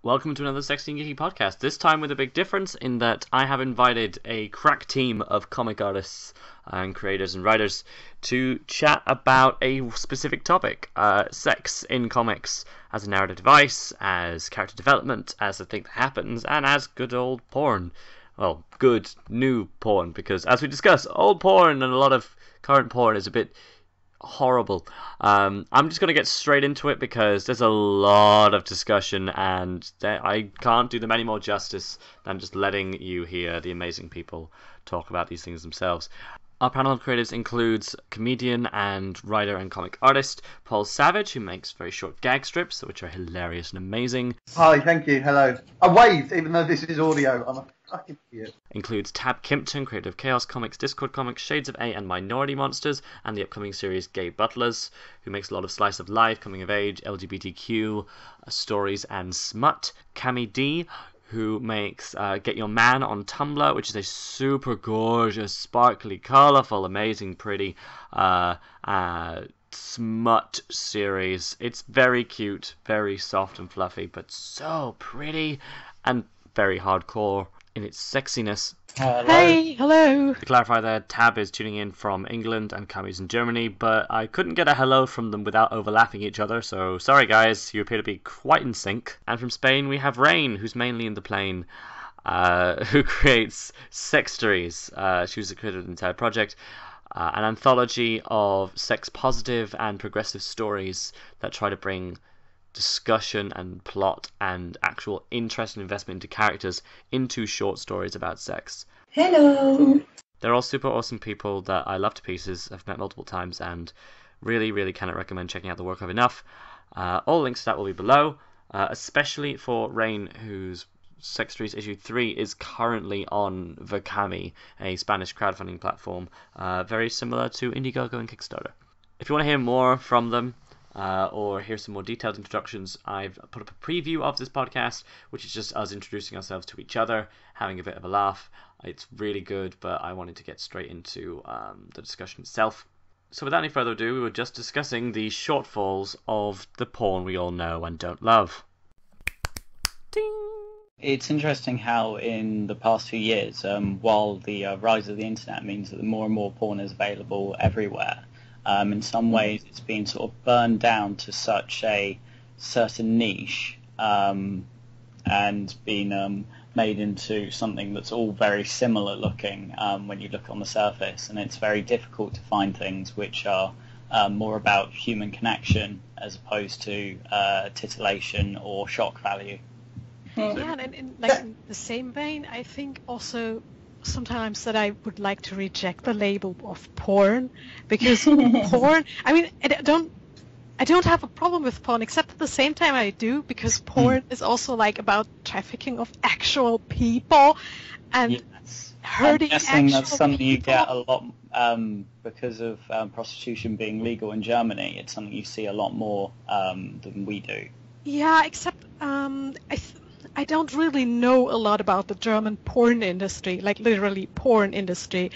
Welcome to another Sexy and Geeky podcast. This time with a big difference in that I have invited a crack team of comic artists and creators and writers to chat about a specific topic. Sex in comics as a narrative device, as character development, as a thing that happens, and as good old porn. Well, good new porn, because as we discussed, old porn and a lot of current porn is a bit horrible. I'm just going to get straight into it because there's a lot of discussion and I can't do them any more justice than just letting you hear the amazing people talk about these things themselves. Our panel of creatives includes comedian and writer and comic artist Paul Savage, who makes very short gag strips, which are hilarious and amazing. Hi, thank you, hello. I waved, even though this is audio. I'm a fucking idiot. Includes Tab Kimpton, creator of Chaos Comics, Discord Comics, Shades of A and Minority Monsters, and the upcoming series Gay Butlers, who makes a lot of slice of life, coming of age, LGBTQ stories and smut. Cami D, who makes Get Your Man on Tumblr, which is a super gorgeous, sparkly, colourful, amazing, pretty smut series. It's very cute, very soft and fluffy, but so pretty and very hardcore in its sexiness. Hello. Hey, hello. To clarify there, Tab is tuning in from England and Cami's in Germany, but I couldn't get a hello from them without overlapping each other, so sorry guys, you appear to be quite in sync. And from Spain we have Rain, who's mainly in the plane, who creates Sextories. She was the creator of the entire project, an anthology of sex-positive and progressive stories that try to bring discussion and plot and actual interest and investment into characters into short stories about sex. Hello! They're all super awesome people that I love to pieces. I've met multiple times and really, really cannot recommend checking out the work of enough. All links to that will be below, especially for Rain, whose Sextories issue 3 is currently on Vacami, a Spanish crowdfunding platform, very similar to Indiegogo and Kickstarter. If you want to hear more from them, or hear some more detailed introductions, I've put up a preview of this podcast, which is just us introducing ourselves to each other, having a bit of a laugh. It's really good, but I wanted to get straight into the discussion itself. So without any further ado, we were just discussing the shortfalls of the porn we all know and don't love. Ding! It's interesting how in the past few years, while the rise of the internet means that more and more porn is available everywhere, in some ways it's been sort of burned down to such a certain niche and been made into something that's all very similar looking when you look on the surface, and it's very difficult to find things which are more about human connection as opposed to titillation or shock value. Yeah, and in the same vein, I think also sometimes that I would like to reject the label of porn, because porn, I mean, I don't have a problem with porn, except at the same time I do, because porn is also like about trafficking of actual people and hurting actual people. I'm guessing that's something you get a lot because of prostitution being legal in Germany. It's something you see a lot more than we do. Yeah, except I don't really know a lot about the German porn industry, like literally porn industry.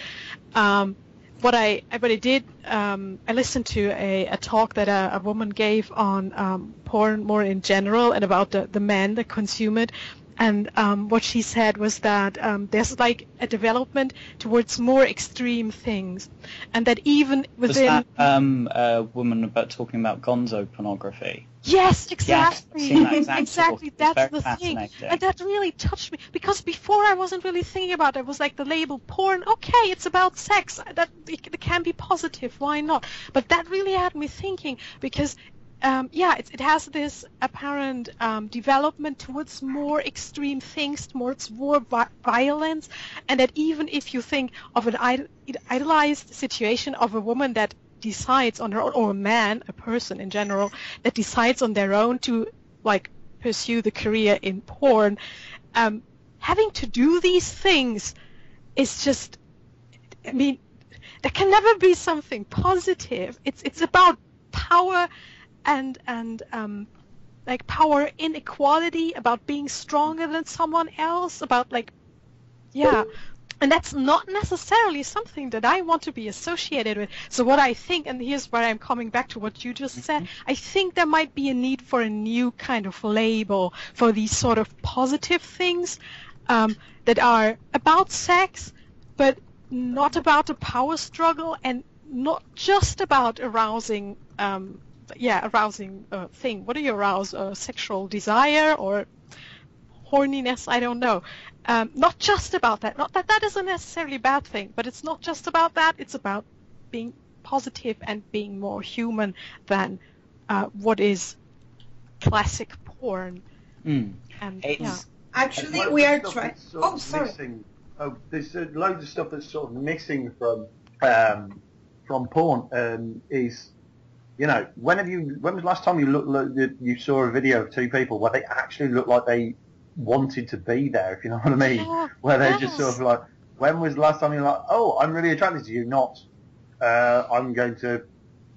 What I did, I listened to a talk that a woman gave on porn more in general and about the men that consume it. And what she said was that there's like a development towards more extreme things, and that even within... Was that a woman talking about gonzo pornography? Yes, exactly. Yes, exactly. That's the thing, and that really touched me, because before I wasn't really thinking about it. It was like the label porn. Okay, it's about sex. That it can be positive. Why not? But that really had me thinking, because it has this apparent development towards more extreme things, towards more violence, and that even if you think of an idealized situation of a woman that decides on her own, or a man, a person in general, that decides on their own to like pursue the career in porn, having to do these things is just, I mean, there can never be something positive. It's about power and like power inequality, about being stronger than someone else, about like, yeah. And that's not necessarily something that I want to be associated with. So what I think, and here's where I'm coming back to what you just said, I think there might be a need for a new kind of label for these sort of positive things that are about sex, but not about a power struggle and not just about arousing thing. What do you arouse? Sexual desire or horniness? I don't know. Not just about that. Not that that is a necessarily bad thing, but it's not just about that. It's about being positive and being more human than what is classic porn. And actually, we are trying. Oh, sorry. There's loads of stuff that's sort of missing from porn. Is when was the last time you saw a video of two people where they actually looked like they wanted to be there, if you know what I mean? Yeah, where they're just sort of like, when was the last time you're like, oh, I'm really attracted to you, not I'm going to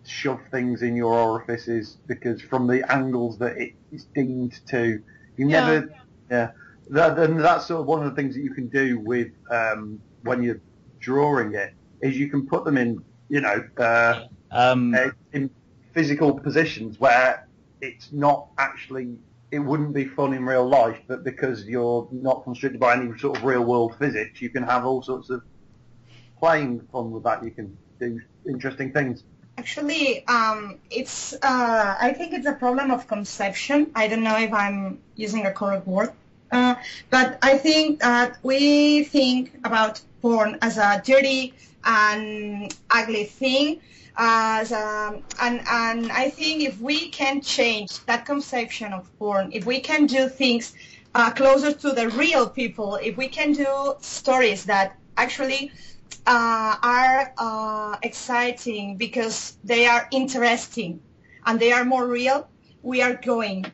shove things in your orifices because from the angles that it's deemed to. That's sort of one of the things that you can do with when you're drawing it, is you can put them in, in physical positions where it's not actually, it wouldn't be fun in real life, but because you're not constricted by any sort of real world physics, you can have all sorts of playing fun with that. You can do interesting things. Actually, it's I think it's a problem of conception. I don't know if I'm using a correct word, but I think that we think about porn as a dirty and ugly thing. And I think if we can change that conception of porn, if we can do things closer to the real people, if we can do stories that actually are exciting because they are interesting and they are more real, we are going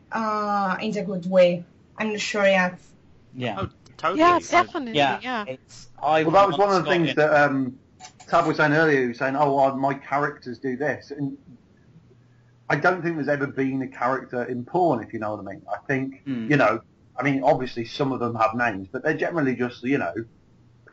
in the good way. I'm not sure yet. Yeah. Oh, totally. Yeah, definitely. Yeah. Yeah. Well, that was one of the things that Tab was saying earlier. He was saying, "Oh, my characters do this," and I don't think there's ever been a character in porn, if you know what I mean. I think obviously some of them have names, but they're generally just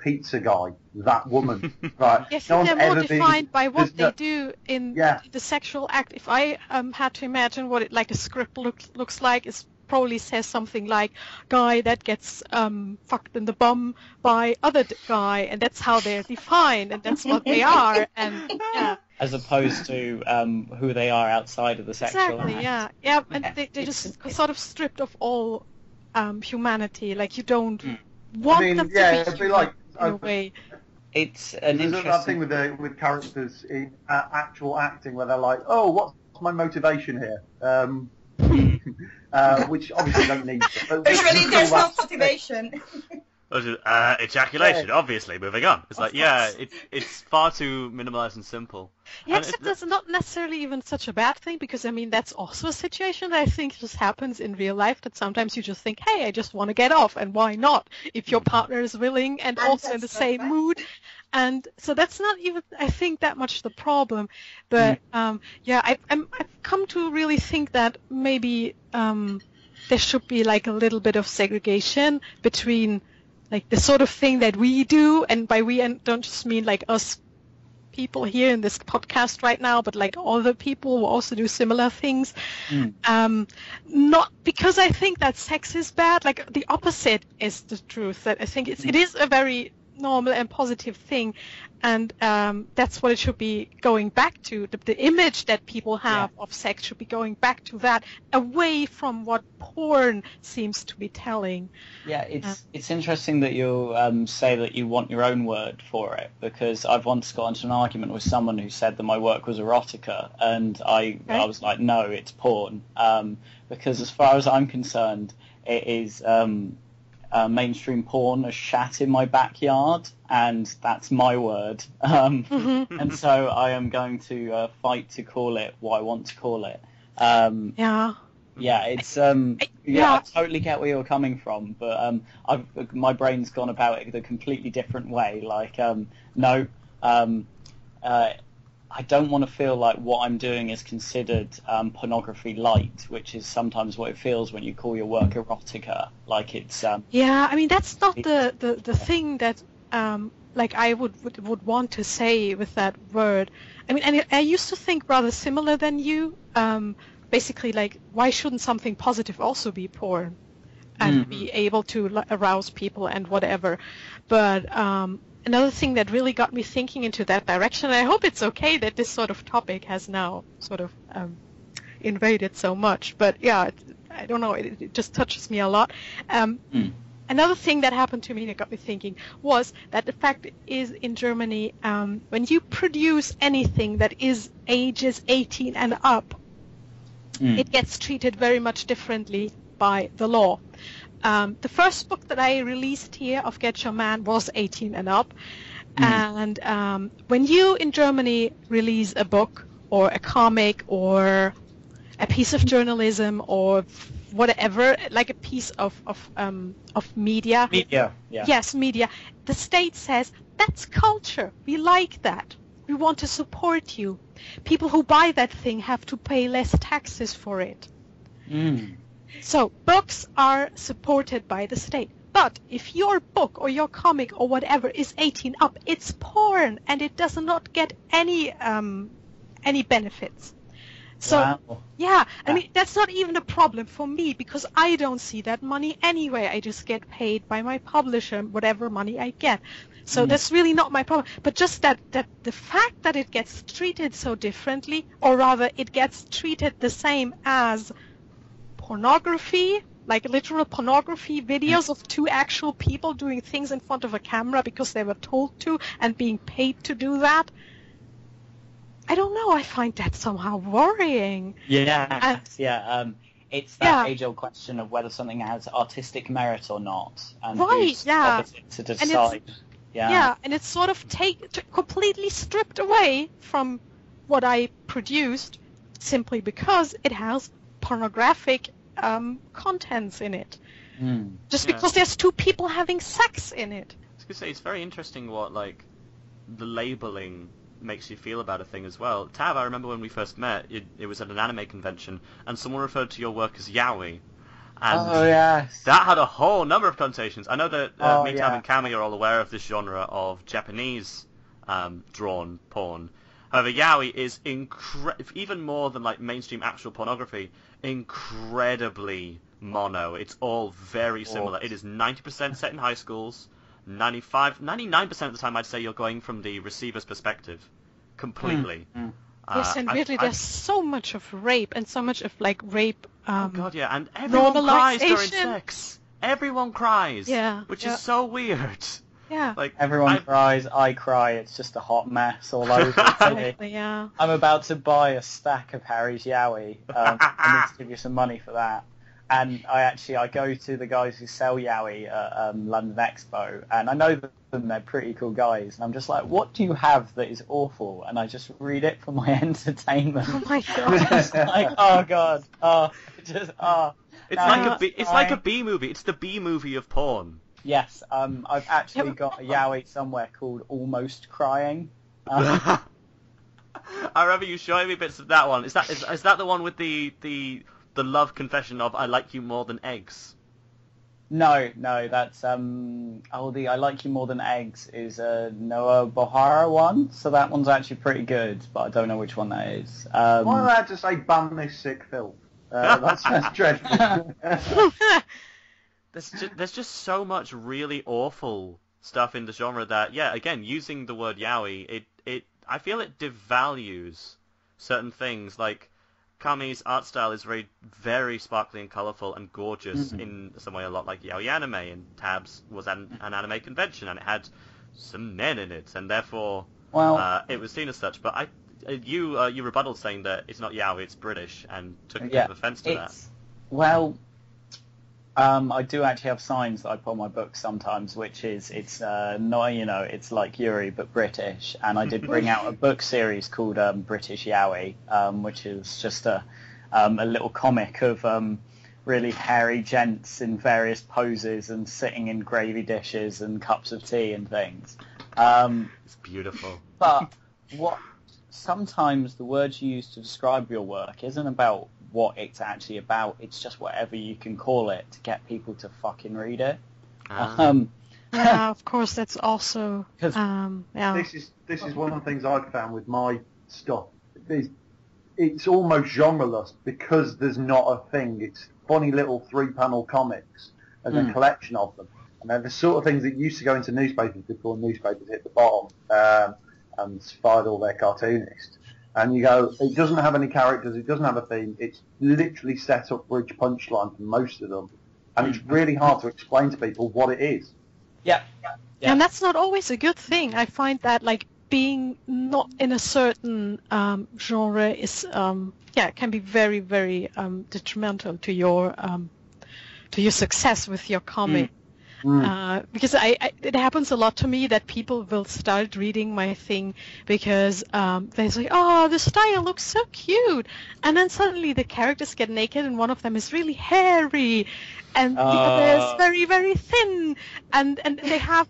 pizza guy, that woman, right? Yes, no they're more defined been, by what they do in the sexual act. If I had to imagine what a script looks like, it probably says something like guy that gets fucked in the bum by other guy, and that's how they're defined, and that's what they are, and yeah. As opposed to who they are outside of the sexual act. Yeah, and they just sort of stripped of all humanity. Like you don't want them to be it'd be like in a way. It's an interesting thing with characters in actual acting where they're like, oh, what's my motivation here? Which obviously don't need. Actually, there's no motivation. Ejaculation, obviously. Moving on. It's like, it's far too minimalized and simple. Yeah, except that's not necessarily even such a bad thing, because that's also a situation that I think just happens in real life, that sometimes you just think, hey, I just want to get off, and why not? If your partner is willing and also in the same mood. And so that's not even, I think, that much the problem. But I've come to really think that maybe there should be a little bit of segregation between the sort of thing that we do, and by we I don't just mean us people here in this podcast right now, but other people who also do similar things. Not because I think that sex is bad. The opposite is the truth. That I think it is a very normal and positive thing, and that's what it should be going back to. The image that people have of sex should be going back to that, away from what porn seems to be telling. Yeah, it's interesting that you say that you want your own word for it, because I've once got into an argument with someone who said that my work was erotica, and I was like, no, it's porn, because as far as I'm concerned, it is mainstream porn a shat in my backyard, and that's my word. And so I am going to fight to call it what I want to call it. It's I totally get where you're coming from, but my brain's gone about it a completely different way. I don't want to feel like what I'm doing is considered pornography light, which is sometimes what it feels when you call your work erotica. That's not the thing that like I would want to say with that word. I mean, and I used to think rather similar than you. Basically, like, why shouldn't something positive also be porn and be able to arouse people and whatever? But another thing that really got me thinking into that direction, and I hope it's okay that this sort of topic has now sort of invaded so much, but yeah, I don't know, it just touches me a lot. Another thing that happened to me that got me thinking was that the fact is in Germany, when you produce anything that is ages 18 and up, it gets treated very much differently by the law. The first book that I released here of Get Your Man was 18 and up. And when you in Germany release a book or a comic or a piece of journalism or whatever, like a piece of media. Media, yeah. Yes, media. The state says, that's culture. We like that. We want to support you. People who buy that thing have to pay less taxes for it. So books are supported by the state. But if your book or your comic or whatever is 18 up, it's porn and it does not get any benefits. So, yeah, I mean, that's not even a problem for me because I don't see that money anyway. I just get paid by my publisher, whatever money I get. So that's really not my problem. But just that the fact that it gets treated so differently, or rather it gets treated the same as pornography, like literal pornography videos of two actual people doing things in front of a camera because they were told to and being paid to do that. I don't know. I find that somehow worrying. Yeah, it's that age-old question of whether something has artistic merit or not, and who's competent to decide. And it's sort of completely stripped away from what I produced simply because it has pornographic contents in it. Just because there's two people having sex in it. I was gonna say it's very interesting what like the labeling makes you feel about a thing as well. Tav, I remember when we first met, it was at an anime convention, and someone referred to your work as yaoi. And that had a whole number of connotations. I know that Tav and Cami are all aware of this genre of Japanese drawn porn. However, yaoi is even more than like mainstream actual pornography, incredibly mono. It's all very similar. It is 90% set in high schools. 99% of the time I'd say you're going from the receiver's perspective completely. Yes, and really there's so much of rape and so much of like rape and everyone cries during sex. Everyone cries, which is so weird. Yeah. Like everyone cries, I cry, it's just a hot mess all over the city. I'm about to buy a stack of Harry's yaoi. I need to give you some money for that. And I go to the guys who sell yaoi at London Expo, and I know them, they're pretty cool guys, and I'm just like, what do you have that is awful? And I just read it for my entertainment. Oh my god. It's like, oh god, It's like a B movie. It's the B movie of porn. Yes, I've actually got a yaoi somewhere called Almost Crying. I remember you showing me bits of that one. Is that the one with the love confession of I like you more than eggs? No, that's the I like you more than eggs is a Noah Bohara one, so that one's actually pretty good, but I don't know which one that is. Why am I allowed to say ban this sick filth? That's dreadful. There's just so much really awful stuff in the genre that, again, using the word yaoi, I feel it devalues certain things. Like Kami's art style is very sparkly and colourful and gorgeous in some way, a lot like yaoi anime, and Tabs was an anime convention and it had some men in it, and therefore it was seen as such. But you rebutted saying that it's not yaoi, it's British, and took a bit of offence to that. Well, I do actually have signs that I put on my books sometimes, which is it's not it's like Yuri but British, and I did bring out a book series called British Yaoi, which is just a little comic of really hairy gents in various poses and sitting in gravy dishes and cups of tea and things. It's beautiful. But sometimes the words you use to describe your work isn't about what it's actually about, it's just whatever you can call it to get people to fucking read it. Yeah, of course, that's also. Yeah. This is one of the things I've found with my stuff. It's almost genreless because there's not a thing. It's funny little 3-panel comics and a collection of them. And they're the sort of things that used to go into newspapers before newspapers hit the bottom and fired all their cartoonists. And you go, it doesn't have any characters, it doesn't have a theme, it's literally set up bridge punchline for most of them. And it's really hard to explain to people what it is. Yeah. And that's not always a good thing. I find that, like, being not in a certain genre is, can be very, very detrimental to your success with your comic. Because it happens a lot to me that people will start reading my thing because they say, oh, the style looks so cute, and then suddenly the characters get naked and one of them is really hairy and the other is very, very thin, and they have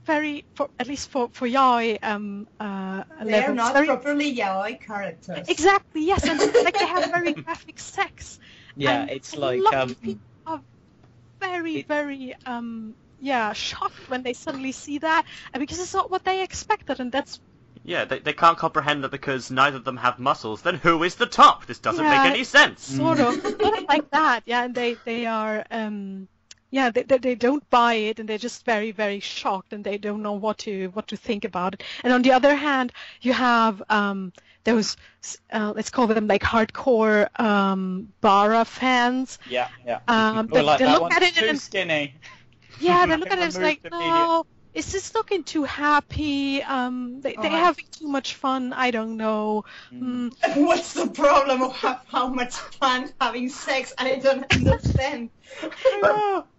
at least for yaoi they're not properly yaoi characters. Exactly, yes, and like they have very graphic sex. Yeah, and it's like very shocked when they suddenly see that, and because it's not what they expected, and that's they can't comprehend that because neither of them have muscles. Then who is the top? This doesn't make any sense. Sort of like that, and they are they don't buy it, and they're just very, very shocked, and they don't know what to think about it. And on the other hand, you have those let's call them like hardcore Bara fans. Yeah. They look at it too skinny. Yeah, they look at it as like, no, is this looking too happy? They having too much fun. I don't know. What's the problem of how much fun having sex? I don't understand.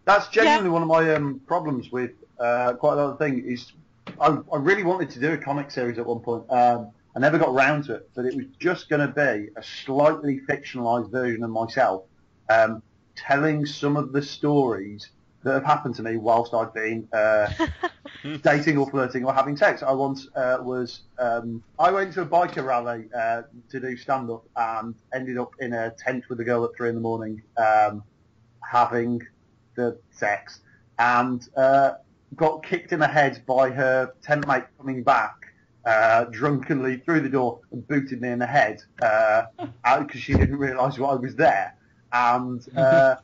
That's genuinely one of my problems with quite a lot of things. Is I really wanted to do a comic series at one point. I never got around to it, but it was just going to be a slightly fictionalized version of myself, telling some of the stories that have happened to me whilst I've been dating or flirting or having sex. I once I went to a biker rally to do stand-up and ended up in a tent with a girl at 3 a.m, having the sex, and got kicked in the head by her tent mate coming back drunkenly through the door and booted me in the head because she didn't realise I was there. And I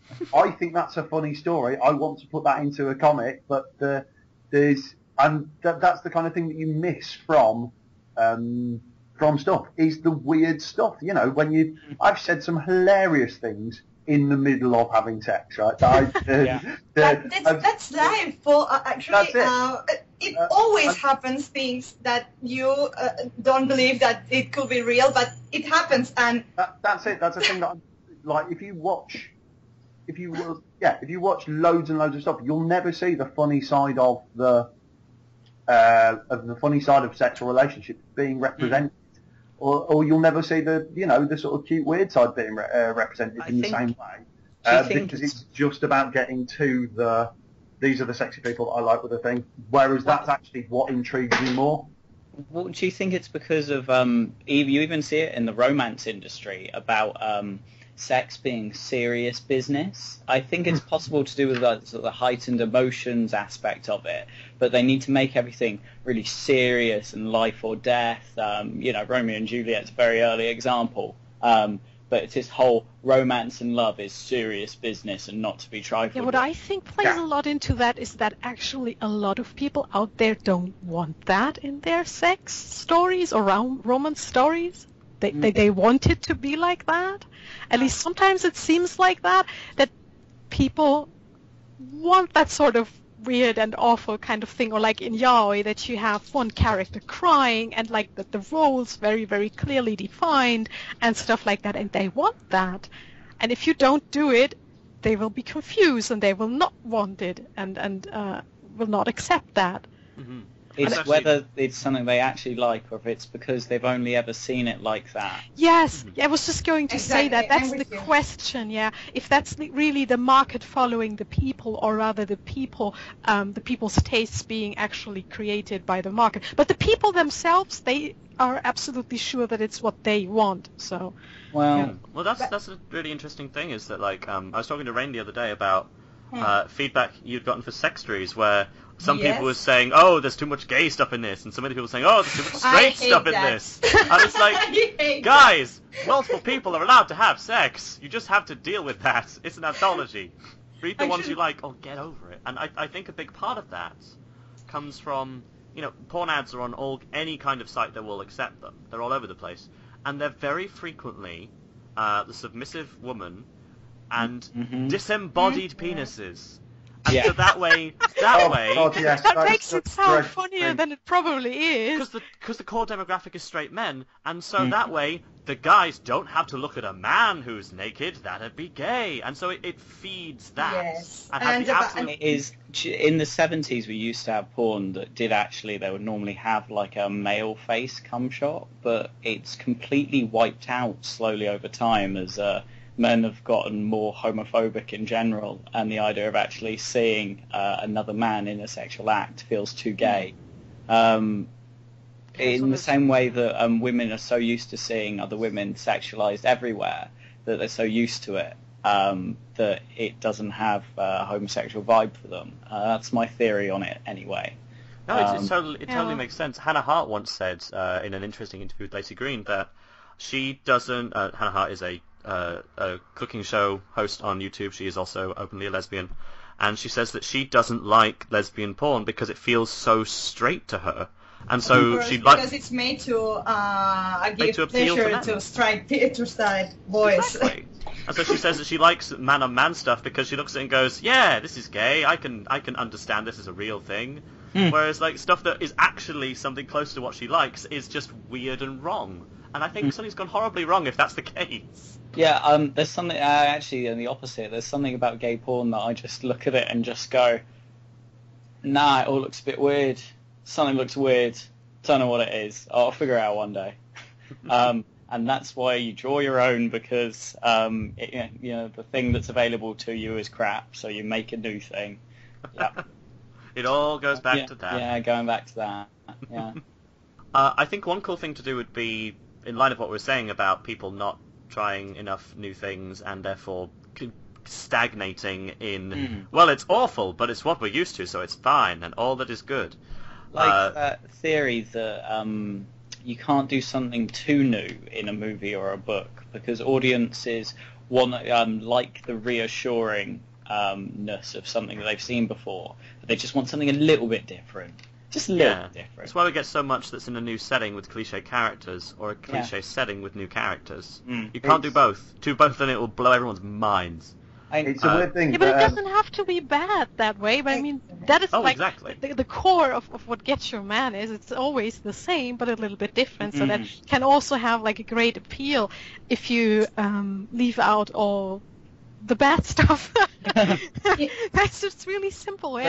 think that's a funny story. I want to put that into a comic, but that's the kind of thing that you miss from stuff, is the weird stuff. You know, I've said some hilarious things in the middle of having sex, right? That's life. Actually, it always happens things that you don't believe that it could be real, but it happens, and that's it. That's the thing that like if you watch loads and loads of stuff, you'll never see the funny side of the funny side of sexual relationships being represented. Or you'll never see the sort of cute weird side being represented in the same way, because it's just about getting to these are the sexy people that I like with a thing, whereas that's actually what intrigues me more. Well, do you think it's because of you even see it in the romance industry about sex being serious business? I think it's possible to do with the heightened emotions aspect of it, but they need to make everything really serious and life or death. Romeo and Juliet's a very early example, but it's this whole romance and love is serious business and not to be trifled with. What I think plays a lot into that is that actually a lot of people out there don't want that in their sex stories or romance stories. They want it to be like that. At least sometimes it seems like that people want that sort of weird and awful kind of thing, or like in yaoi that you have one character crying and like the roles very, very clearly defined and stuff like that, and they want that. And if you don't do it, they will be confused and they will not want it and will not accept that. Mm-hmm. It's whether it's something they actually like or if it's because they've only ever seen it like that. Yes, I was just going to say that. That's the question, if that's really the market following the people, or rather the people's tastes being actually created by the market. But the people themselves, they are absolutely sure that it's what they want. So, well, that's a really interesting thing, is that I was talking to Rain the other day about feedback you'd gotten for Sextories, where some people were saying, oh, there's too much gay stuff in this, and some other people were saying, oh, there's too much straight stuff in this. And it's like, guys, multiple people are allowed to have sex. You just have to deal with that. It's an anthology. Read the ones you like, or get over it. And I think a big part of that comes from, porn ads are on any kind of site that will accept them. They're all over the place. And they're very frequently the submissive woman and disembodied penises. And so that way, that makes it sound funnier than it probably is. Because the core demographic is straight men, and so that way the guys don't have to look at a man who's naked. That'd be gay, and so it feeds that. Yes, and it is in the 70s we used to have porn that they would normally have like a male face cum shot, but it's completely wiped out slowly over time as men have gotten more homophobic in general, and the idea of actually seeing another man in a sexual act feels too gay. In the same way that women are so used to seeing other women sexualized everywhere, that they're so used to it, that it doesn't have a homosexual vibe for them. That's my theory on it anyway. No, it totally makes sense. Hannah Hart once said in an interesting interview with Lacey Green that she doesn't... Hannah Hart is a cooking show host on YouTube. She is also openly a lesbian, and she says that she doesn't like lesbian porn because it feels so straight to her, and so because it's made to give pleasure to straight boys. Exactly. And so she says that she likes man on man stuff because she looks at it and goes, yeah, this is gay. I can understand this is a real thing. Whereas like stuff that is actually something close to what she likes is just weird and wrong. And I think something's gone horribly wrong if that's the case. Yeah, there's something, actually, in the opposite. There's something about gay porn that I just look at it and just go, nah, it all looks a bit weird. Something looks weird. Don't know what it is. I'll figure it out one day. And that's why you draw your own, because, the thing that's available to you is crap, so you make a new thing. Yeah. It all goes back to that. Yeah, going back to that. Yeah. I think one cool thing to do would be, in line of what we were saying about people not trying enough new things and therefore stagnating in, well, it's awful, but it's what we're used to, so it's fine, and all that is good. Like that theory that you can't do something too new in a movie or a book, because audiences want like the reassuringness of something that they've seen before, but they just want something a little bit different. Just a little bit different. That's why we get so much that's in a new setting with cliche characters, or a cliche setting with new characters. You can't do both. Do both and it will blow everyone's minds. It's a weird thing. Yeah, but it doesn't have to be bad that way. But I mean, that is the core of what Get Your Man is. It's always the same, but a little bit different. So that can also have like a great appeal if you leave out all the bad stuff. That's just really simple.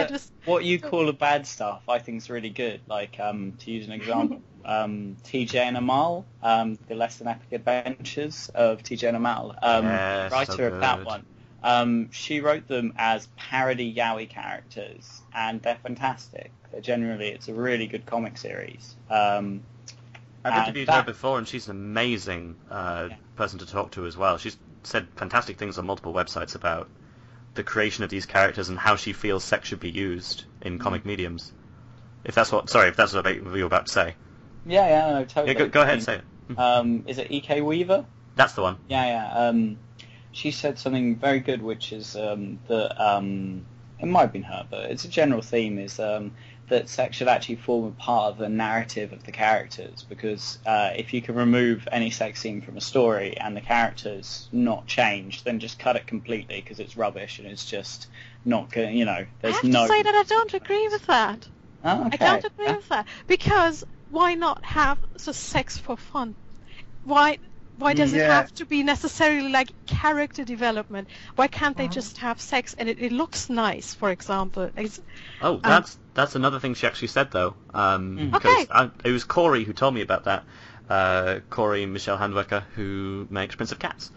What you call the bad stuff, I think is really good. Like, to use an example, TJ and Amal, the Less Than Epic Adventures of TJ and Amal, writer of that one. She wrote them as parody yaoi characters, and they're fantastic. It's a really good comic series. I've interviewed her before, and she's an amazing person to talk to as well. She's said fantastic things on multiple websites about the creation of these characters and how she feels sex should be used in comic mediums. If that's what you were about to say. Yeah, no, totally. Yeah, go ahead and say it. Is it E.K. Weaver? That's the one. Yeah. She said something very good, which is that it might have been her, but it's a general theme, is that sex should actually form a part of the narrative of the characters, because if you can remove any sex scene from a story and the characters not change, then just cut it completely, because it's rubbish and it's just not good. There's I have to say that I don't agree with that. Oh, okay. I don't agree with that, because why not have sex for fun? Why does it have to be necessarily like character development? Why can't they just have sex and it looks nice, for example? That's another thing she actually said, though. It was Corey who told me about that. Corey Michelle Handwerker, who makes Prince of Cats,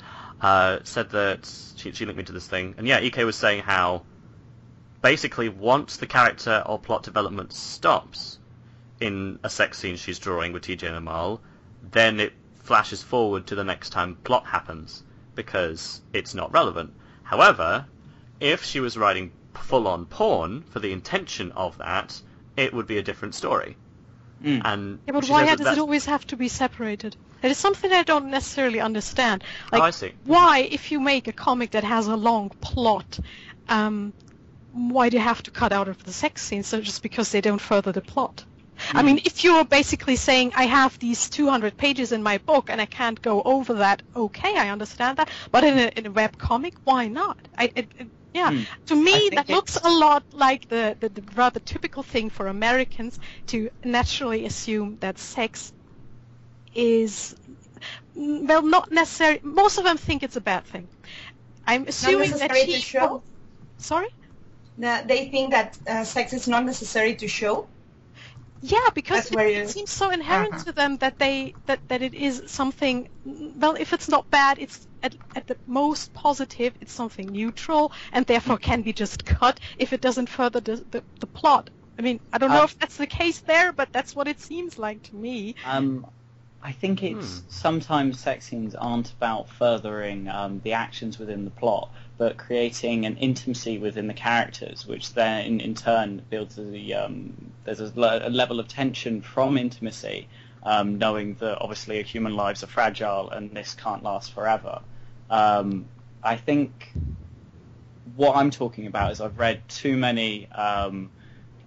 said that she linked me to this thing. And EK was saying how basically once the character or plot development stops in a sex scene she's drawing with TJ and Amal, then it flashes forward to the next time plot happens, because it's not relevant. However, if she was writing full-on porn for the intention of that, it would be a different story. And yeah, but why does it always have to be separated? It is something I don't necessarily understand. Like, I see. Why, if you make a comic that has a long plot, why do you have to cut out of the sex scenes just because they don't further the plot? I mean, if you're basically saying, I have these 200 pages in my book and I can't go over that, okay, I understand that. But in a web comic, why not? To me, that looks a lot like the rather typical thing for Americans to naturally assume that sex is, well, not necessarily. Most of them think it's a bad thing. I'm assuming that to show. Sorry? They think that sex is not necessary to show. Yeah, because it seems so inherent to them that that it is something. Well, if it's not bad, it's at the most positive. It's something neutral, and therefore can be just cut if it doesn't further the plot. I mean, I don't know if that's the case there, but that's what it seems like to me. I think it's sometimes sex scenes aren't about furthering the actions within the plot, but creating an intimacy within the characters, which then in turn builds there's a level of tension from intimacy, knowing that obviously human lives are fragile and this can't last forever. I think what I'm talking about is I've read too many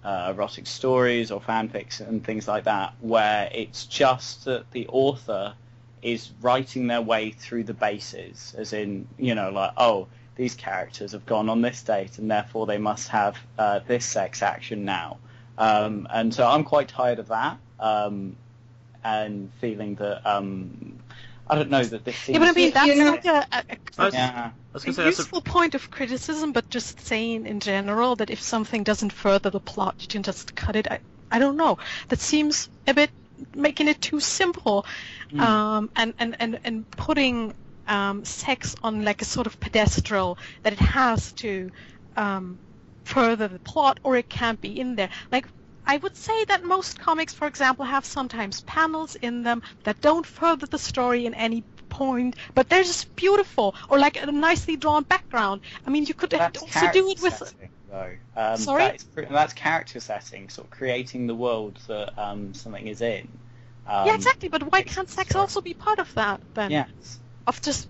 erotic stories or fanfics and things like that, where it's just that the author is writing their way through the bases, as in, like, oh, these characters have gone on this date and therefore they must have this sex action now. And so I'm quite tired of that, and feeling that, I don't know, that this seems... Yeah, but I mean, that's like a useful point of criticism, but just saying in general that if something doesn't further the plot, you can just cut it. I don't know. That seems a bit making it too simple, and putting sex on like a sort of pedestal that it has to further the plot, or it can't be in there. Like, I would say that most comics, for example, have sometimes panels in them that don't further the story in any point, but they're just beautiful, or like a nicely drawn background. I mean, you could also do it with... Setting, though. Sorry? That's character setting, sort of creating the world that something is in. Yeah, exactly, but why can't sex also be part of that, then? Yes. Of just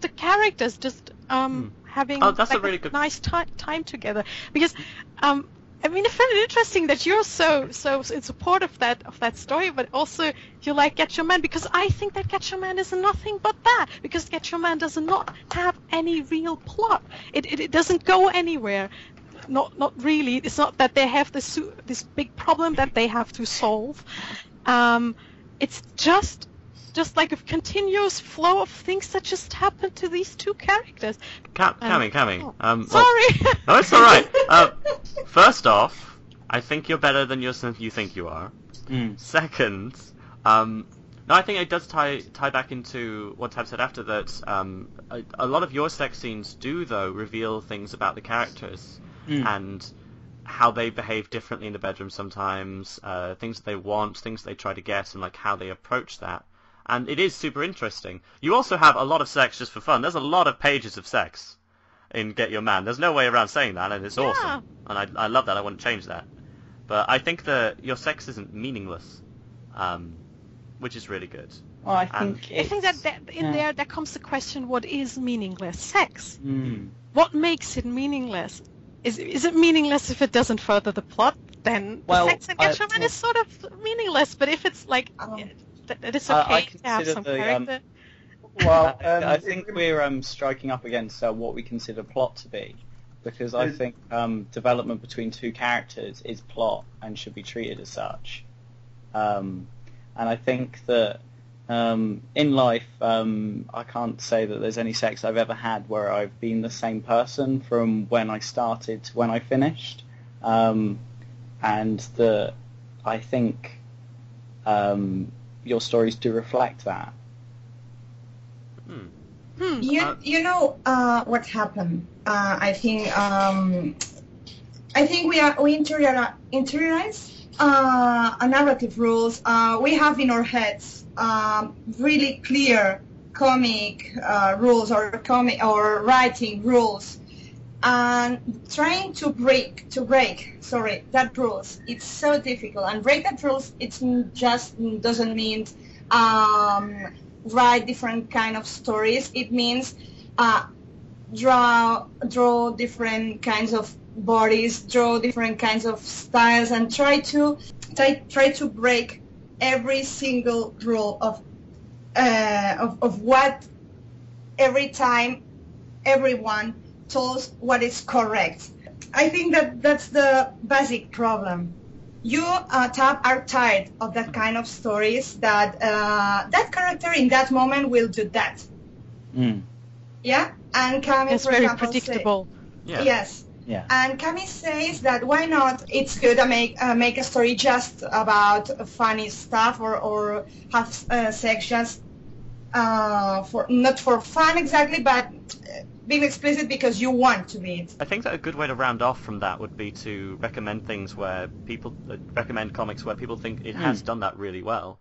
the characters, just having that's like a really good... nice time together. Because... I mean, I find it interesting that you're so in support of that story, but also you like Get Your Man, because I think that Get Your Man is nothing but that, because Get Your Man does not have any real plot. It doesn't go anywhere. Not really. It's not that they have this big problem that they have to solve. It's just like a continuous flow of things that just happen to these two characters. Cami. Sorry. No, it's all right. First off, I think you're better than you think you are. Second, no, I think it does tie back into what Tab said after that. A lot of your sex scenes do, though, reveal things about the characters and how they behave differently in the bedroom sometimes, things they want, things they try to get, and like how they approach that. And it is super interesting. You also have a lot of sex just for fun. There's a lot of pages of sex in Get Your Man. There's no way around saying that, and it's awesome. And I love that. I wouldn't change that. But I think that your sex isn't meaningless, which is really good. Well, I think that in there comes the question, what is meaningless sex? What makes it meaningless? Is it meaningless if it doesn't further the plot? Then the sex in Get Your Man is sort of meaningless. But if it's like... that it's okay to have some character. Well, I think we're striking up against what we consider plot to be, because I think development between two characters is plot and should be treated as such. And I think that in life, I can't say that there's any sex I've ever had where I've been the same person from when I started to when I finished, and that I think your stories do reflect that. You know what happened? I think we interiorize narrative rules. We have in our heads really clear comic rules or writing rules, And trying to break that rules, it's so difficult. And break that rules, it's just doesn't mean write different kind of stories. It means draw different kinds of bodies, draw different kinds of styles, and try to break every single rule of what every time everyone tells what is correct. I think that's the basic problem. You Tab are tired of that kind of stories that that character in that moment will do that. Yeah, and Cami, it's for very example, predictable. Yes. Yeah. And Cami says that why not? It's good to make a story just about funny stuff or have sex just for not for fun exactly, but being explicit because you want to be it. I think that a good way to round off from that would be to recommend things where people recommend comics where people think it has done that really well.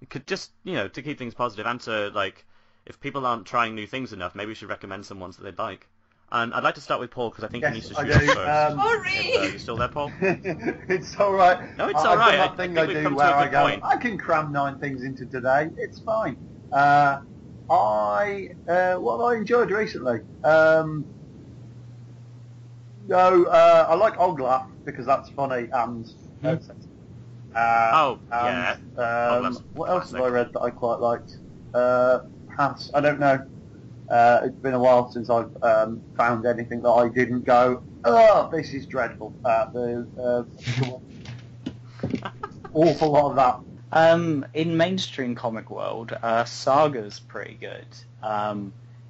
It could just, to keep things positive and to, like, if people aren't trying new things enough, maybe we should recommend some ones that they'd like. And I'd like to start with Paul because I think he needs to shoot first. Sorry. You still there, Paul? It's all right. No, it's all right. I've got that thing I do where I go, I can cram 9 things into today. It's fine. What have I enjoyed recently? I like Oglaf because that's funny and what else have I read that I quite liked? Pass. I don't know. It's been a while since I've found anything that I didn't go, oh, this is dreadful. Awful lot of that. In mainstream comic world, Saga's pretty good.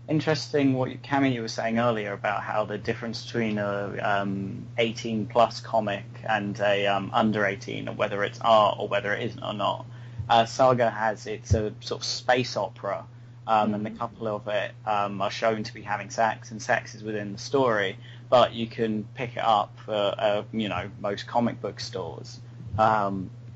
Interesting what Cami, you were saying earlier about how the difference between a 18 plus comic and a under 18, or whether it's art or whether it isn't or not. Saga it's a sort of space opera, and a couple of it are shown to be having sex, and sex is within the story, but you can pick it up for most comic book stores.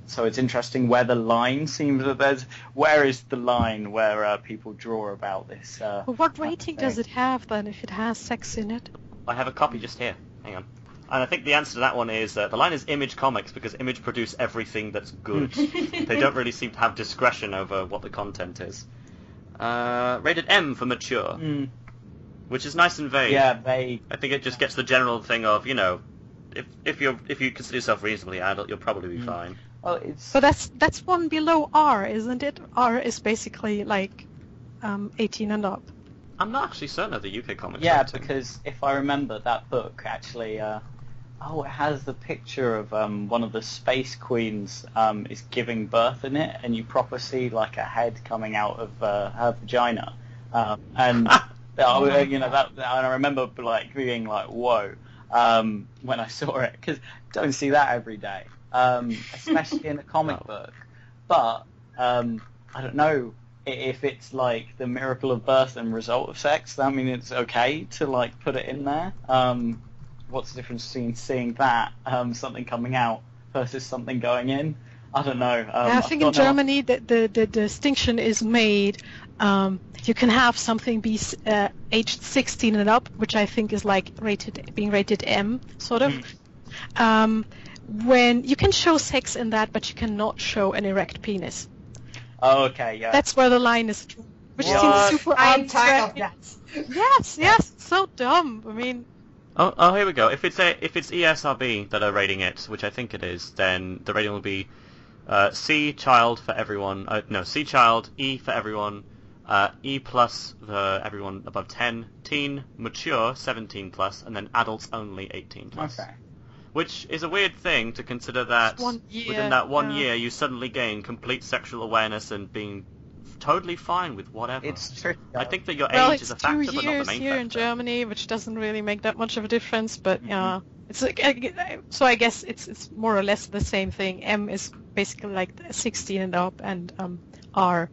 So it's interesting where the line seems that where is the line where people draw about this? Well, what rating does it have then if it has sex in it? I have a copy just here. Hang on. And I think the answer to that one is the line is Image Comics because Image produce everything that's good. They don't really seem to have discretion over what the content is. Rated M for mature, which is nice and vague. Yeah, vague. I think it just gets the general thing of if you consider yourself reasonably adult, you'll probably be fine. Well, So that's one below R, isn't it? R is basically like 18 and up. I'm not actually certain of the UK comics. Yeah, rating. because if I remember that book actually, it has the picture of one of the space queens is giving birth in it, and you proper see like a head coming out of her vagina, and and I remember like being like whoa when I saw it because don't see that every day. Especially in a comic book. But I don't know if it's like the miracle of birth and result of sex. I mean, it's okay to like put it in there. What's the difference between seeing that something coming out versus something going in? I don't know. I think in Germany the distinction is made. You can have something be aged 16 and up, which I think is like being rated M, sort of. When you can show sex in that, but you cannot show an erect penis. Oh, okay, yeah. That's where the line is drawn, which seems super I'm tired of that. Yes, so dumb. I mean. Oh, here we go. If it's ESRB that are rating it, which I think it is, then the rating will be C child for everyone. C child, E for everyone, E plus for everyone above 10, teen, mature 17 plus, and then adults only 18 plus. Okay. Which is a weird thing to consider that within that 1 year you suddenly gain complete sexual awareness and being totally fine with whatever. It's true. I think that your age is a factor, but not the main It's 2 years here in Germany, which doesn't really make that much of a difference. But yeah, it's like, so I guess it's more or less the same thing. M is basically like 16 and up, and R.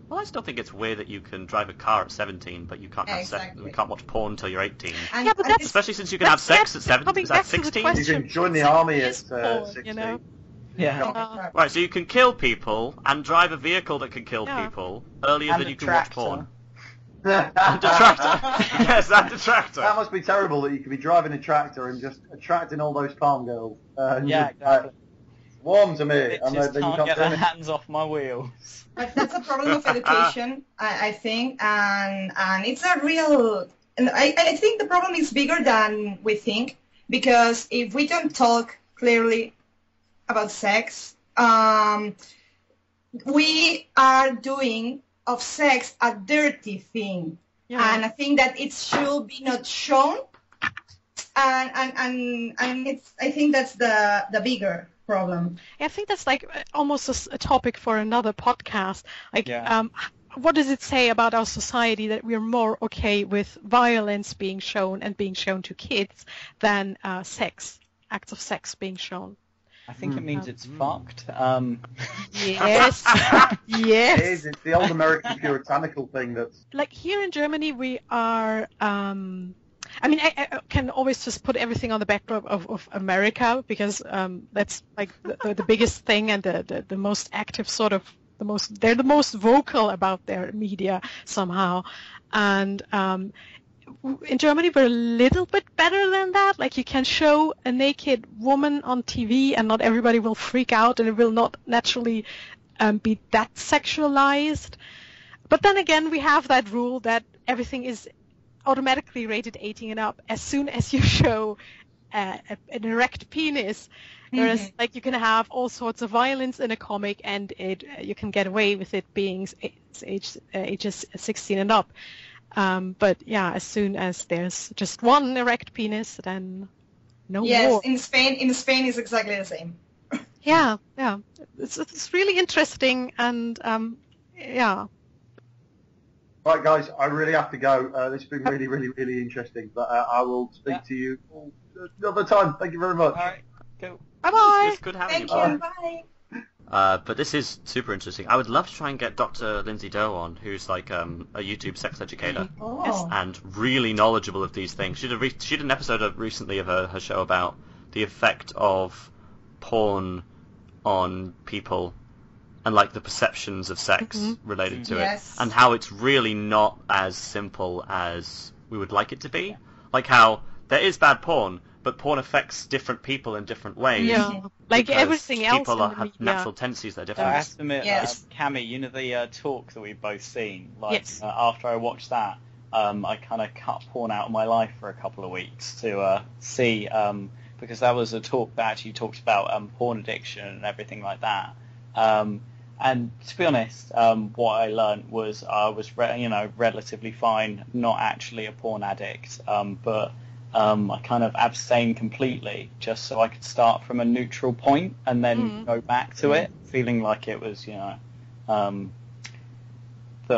Well, I still think it's weird that you can drive a car at 17, but you can't have sex. You can't watch porn until you're 18. Yeah, but that's especially since you can have sex at 17. Is that 16? You can join the army at 16. Yeah. Right, so you can kill people and drive a vehicle that can kill people earlier than you can watch porn. And a tractor. Yes, and a tractor. That must be terrible that you could be driving a tractor and just attracting all those farm girls. Exactly. Warm to me. It just can't get their hands off my wheels. But that's a problem of education, I think, and it's a real. And I think the problem is bigger than we think, because if we don't talk clearly about sex, we are doing of sex a dirty thing, and I think that it should be not shown, and it's. I think that's the bigger problem. I think that's like almost a topic for another podcast. Like, what does it say about our society that we're more okay with violence being shown and being shown to kids than acts of sex being shown? I think it means it's fucked. Yes. Yes. It is. It's the old American puritanical thing that's... Like here in Germany, we are... I mean, I can always just put everything on the backdrop of America, because that's like the biggest thing and the most active sort of, they're the most vocal about their media somehow. And in Germany, we're a little bit better than that. Like, you can show a naked woman on TV and not everybody will freak out and it will not naturally be that sexualized. But then again, we have that rule that everything is automatically rated 18 and up as soon as you show an erect penis. Whereas, like, you can have all sorts of violence in a comic and you can get away with it being ages 16 and up. But yeah, as soon as there's just one erect penis, then no more. Yes, in Spain it's exactly the same. Yeah. It's really interesting, and yeah. Right, guys, I really have to go. This has been really, really, really interesting. But I will speak to you another time. Thank you very much. All right, go. Bye-bye. It's good having Thank you. you. Bye. But this is super interesting. I would love to try and get Dr. Lindsay Doe on, who's like a YouTube sex educator and really knowledgeable of these things. She did an episode recently of her show about the effect of porn on people and like the perceptions of sex related to it, and how it's really not as simple as we would like it to be. Like how there is bad porn, but porn affects different people in different ways. Yeah, like everything else. People have natural tendencies that are different. I have to admit, Cammy, you know the talk that we've both seen? Like, after I watched that, I kind of cut porn out of my life for a couple of weeks to see, because that was a talk that actually talked about porn addiction and everything like that. And to be honest, what I learned was I was relatively fine, not actually a porn addict, but I kind of abstained completely just so I could start from a neutral point and then go back to it, feeling like it was, that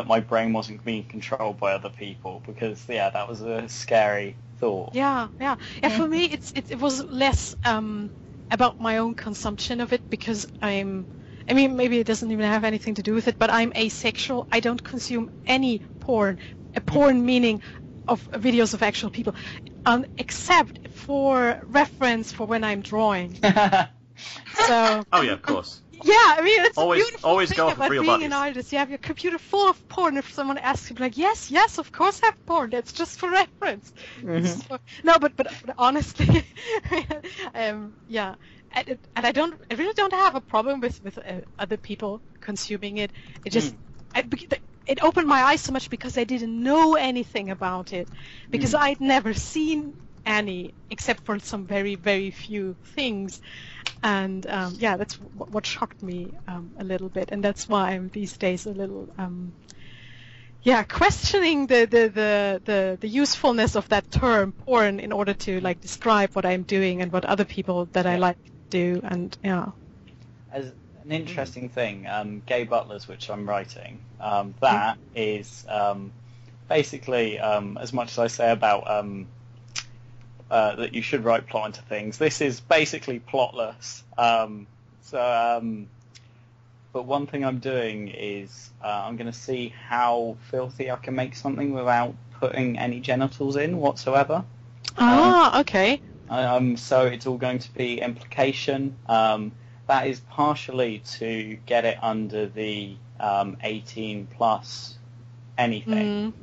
my brain wasn't being controlled by other people, because, that was a scary thought. Yeah. For me, it was less about my own consumption of it, because maybe it doesn't even have anything to do with it, but I'm asexual. I don't consume any porn. A porn meaning of videos of actual people, except for reference for when I'm drawing. So. Oh yeah, of course. Yeah, I mean, it's always, a beautiful always thing go about for real being bodies. an artist. You have your computer full of porn. If someone asks you, like, yes, of course I have porn. That's just for reference. So, no, but honestly, yeah. And I really don't have a problem with other people consuming it. It just, it opened my eyes so much because I didn't know anything about it, because I'd never seen any except for some very, very few things. And that's what shocked me a little bit, and that's why I'm these days a little questioning the usefulness of that term porn in order to like describe what I'm doing and what other people that I like do. And as an interesting thing, Gay Butlers, which I'm writing, that is basically as much as I say about that you should write plot into things, this is basically plotless. But one thing I'm doing is I'm going to see how filthy I can make something without putting any genitals in whatsoever. Okay. So it's all going to be implication. That is partially to get it under the 18 plus anything.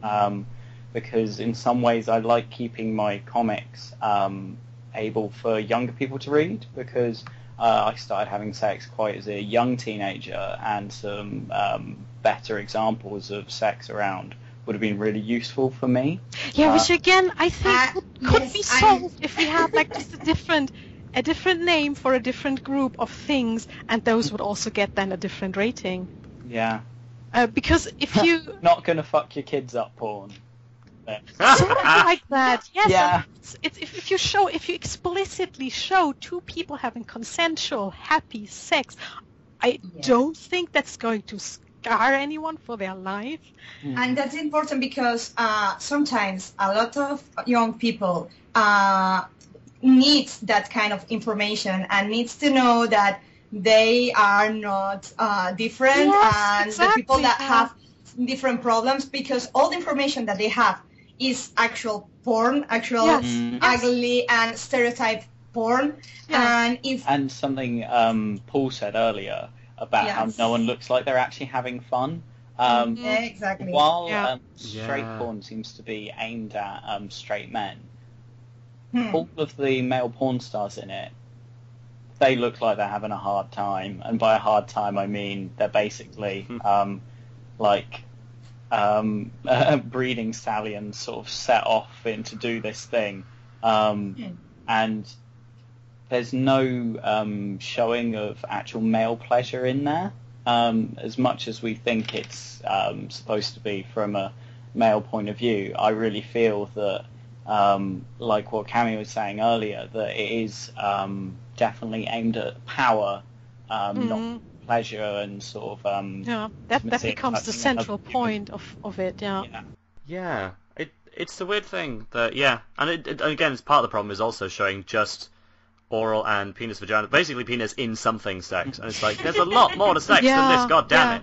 Because in some ways I like keeping my comics able for younger people to read, because I started having sex quite as a young teenager, and some better examples of sex around would have been really useful for me. Yeah, which again I think could be solved if we had like just a different name for a different group of things, and those would also get then a different rating. Yeah. Because if you not gonna fuck your kids up porn. Sort of like that, yes. Yeah. It's if you explicitly show two people having consensual, happy sex, I don't think that's going to scar anyone for their life. And that's important because sometimes a lot of young people needs that kind of information and needs to know that they are not different, and exactly. the people that have different problems, because all the information that they have is actual porn, ugly and stereotype porn. And something Paul said earlier about how no one looks like they're actually having fun. Exactly. While straight porn seems to be aimed at straight men, all of the male porn stars in it, they look like they're having a hard time, and by a hard time I mean they're basically breeding stallions sort of set off in to do this thing, and there's no showing of actual male pleasure in there, as much as we think it's supposed to be from a male point of view. I really feel that, like what Cami was saying earlier, that it is definitely aimed at power, not pleasure, and sort of that becomes the central point of it. It's the weird thing that and it again, it's part of the problem is also showing just oral and penis vagina, basically penis in something sex, and it's like there's a lot more to sex than this, god damn it.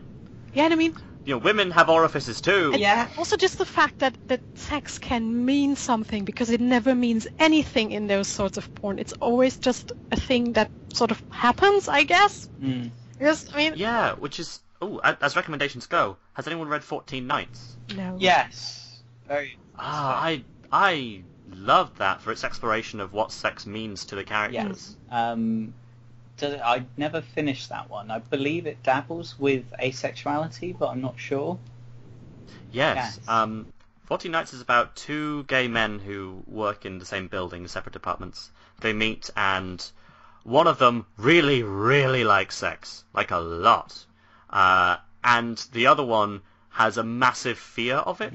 And I mean, women have orifices too. Also just the fact that sex can mean something, because it never means anything in those sorts of porn. It's always just a thing that sort of happens, I guess. Because, I mean... which is... as recommendations go, has anyone read 14 Nights? No. Yes. Very. I loved that for its exploration of what sex means to the characters. Yes. I never finished that one. I believe it dabbles with asexuality, but I'm not sure. Yes. 14 Nights is about two gay men who work in the same building, separate departments. They meet, and one of them really, really likes sex, like a lot. And the other one has a massive fear of it.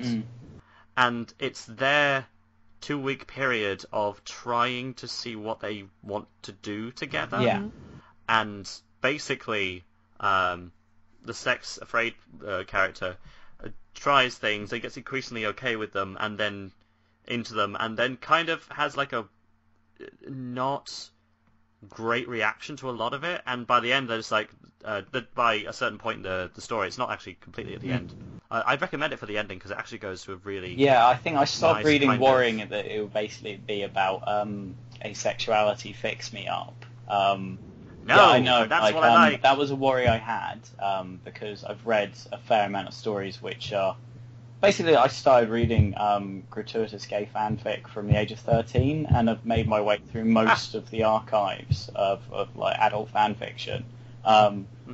And it's their 2-week period of trying to see what they want to do together. Yeah. And basically, the sex-afraid character tries things, he gets increasingly okay with them, and then into them, and then kind of has like a not great reaction to a lot of it, and by the end, they're just like, by a certain point in the story, it's not actually completely at the end. I'd recommend it for the ending, because it actually goes to a really I think I stopped nice reading kind worrying that it would basically be about asexuality fix me up. No, I know. That's what I like. That was a worry I had, because I've read a fair amount of stories which are... Basically, I started reading gratuitous gay fanfic from the age of 13, and I've made my way through most of the archives of like adult fanfiction,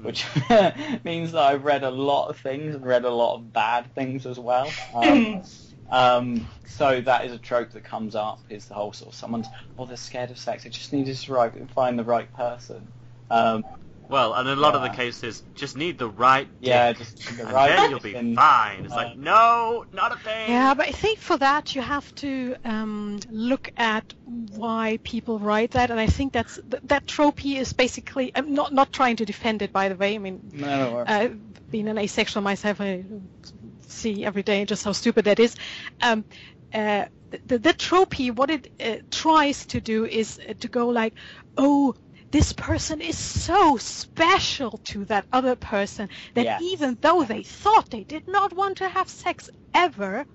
which means that I've read a lot of things and read a lot of bad things as well. So that is a trope that comes up, is the whole sort of they're scared of sex, they just need to find the right person. Well, and in a lot of the cases, just need the right dick, just the and right then you'll be fine. It's like, no, not a thing. Yeah, but I think for that you have to look at why people write that, and I think that trope is basically... I'm not trying to defend it, by the way. I mean, being an asexual myself, I see every day just how stupid that is. The trope, what it tries to do is to go like, oh, this person is so special to that other person that even though they thought they did not want to have sex ever,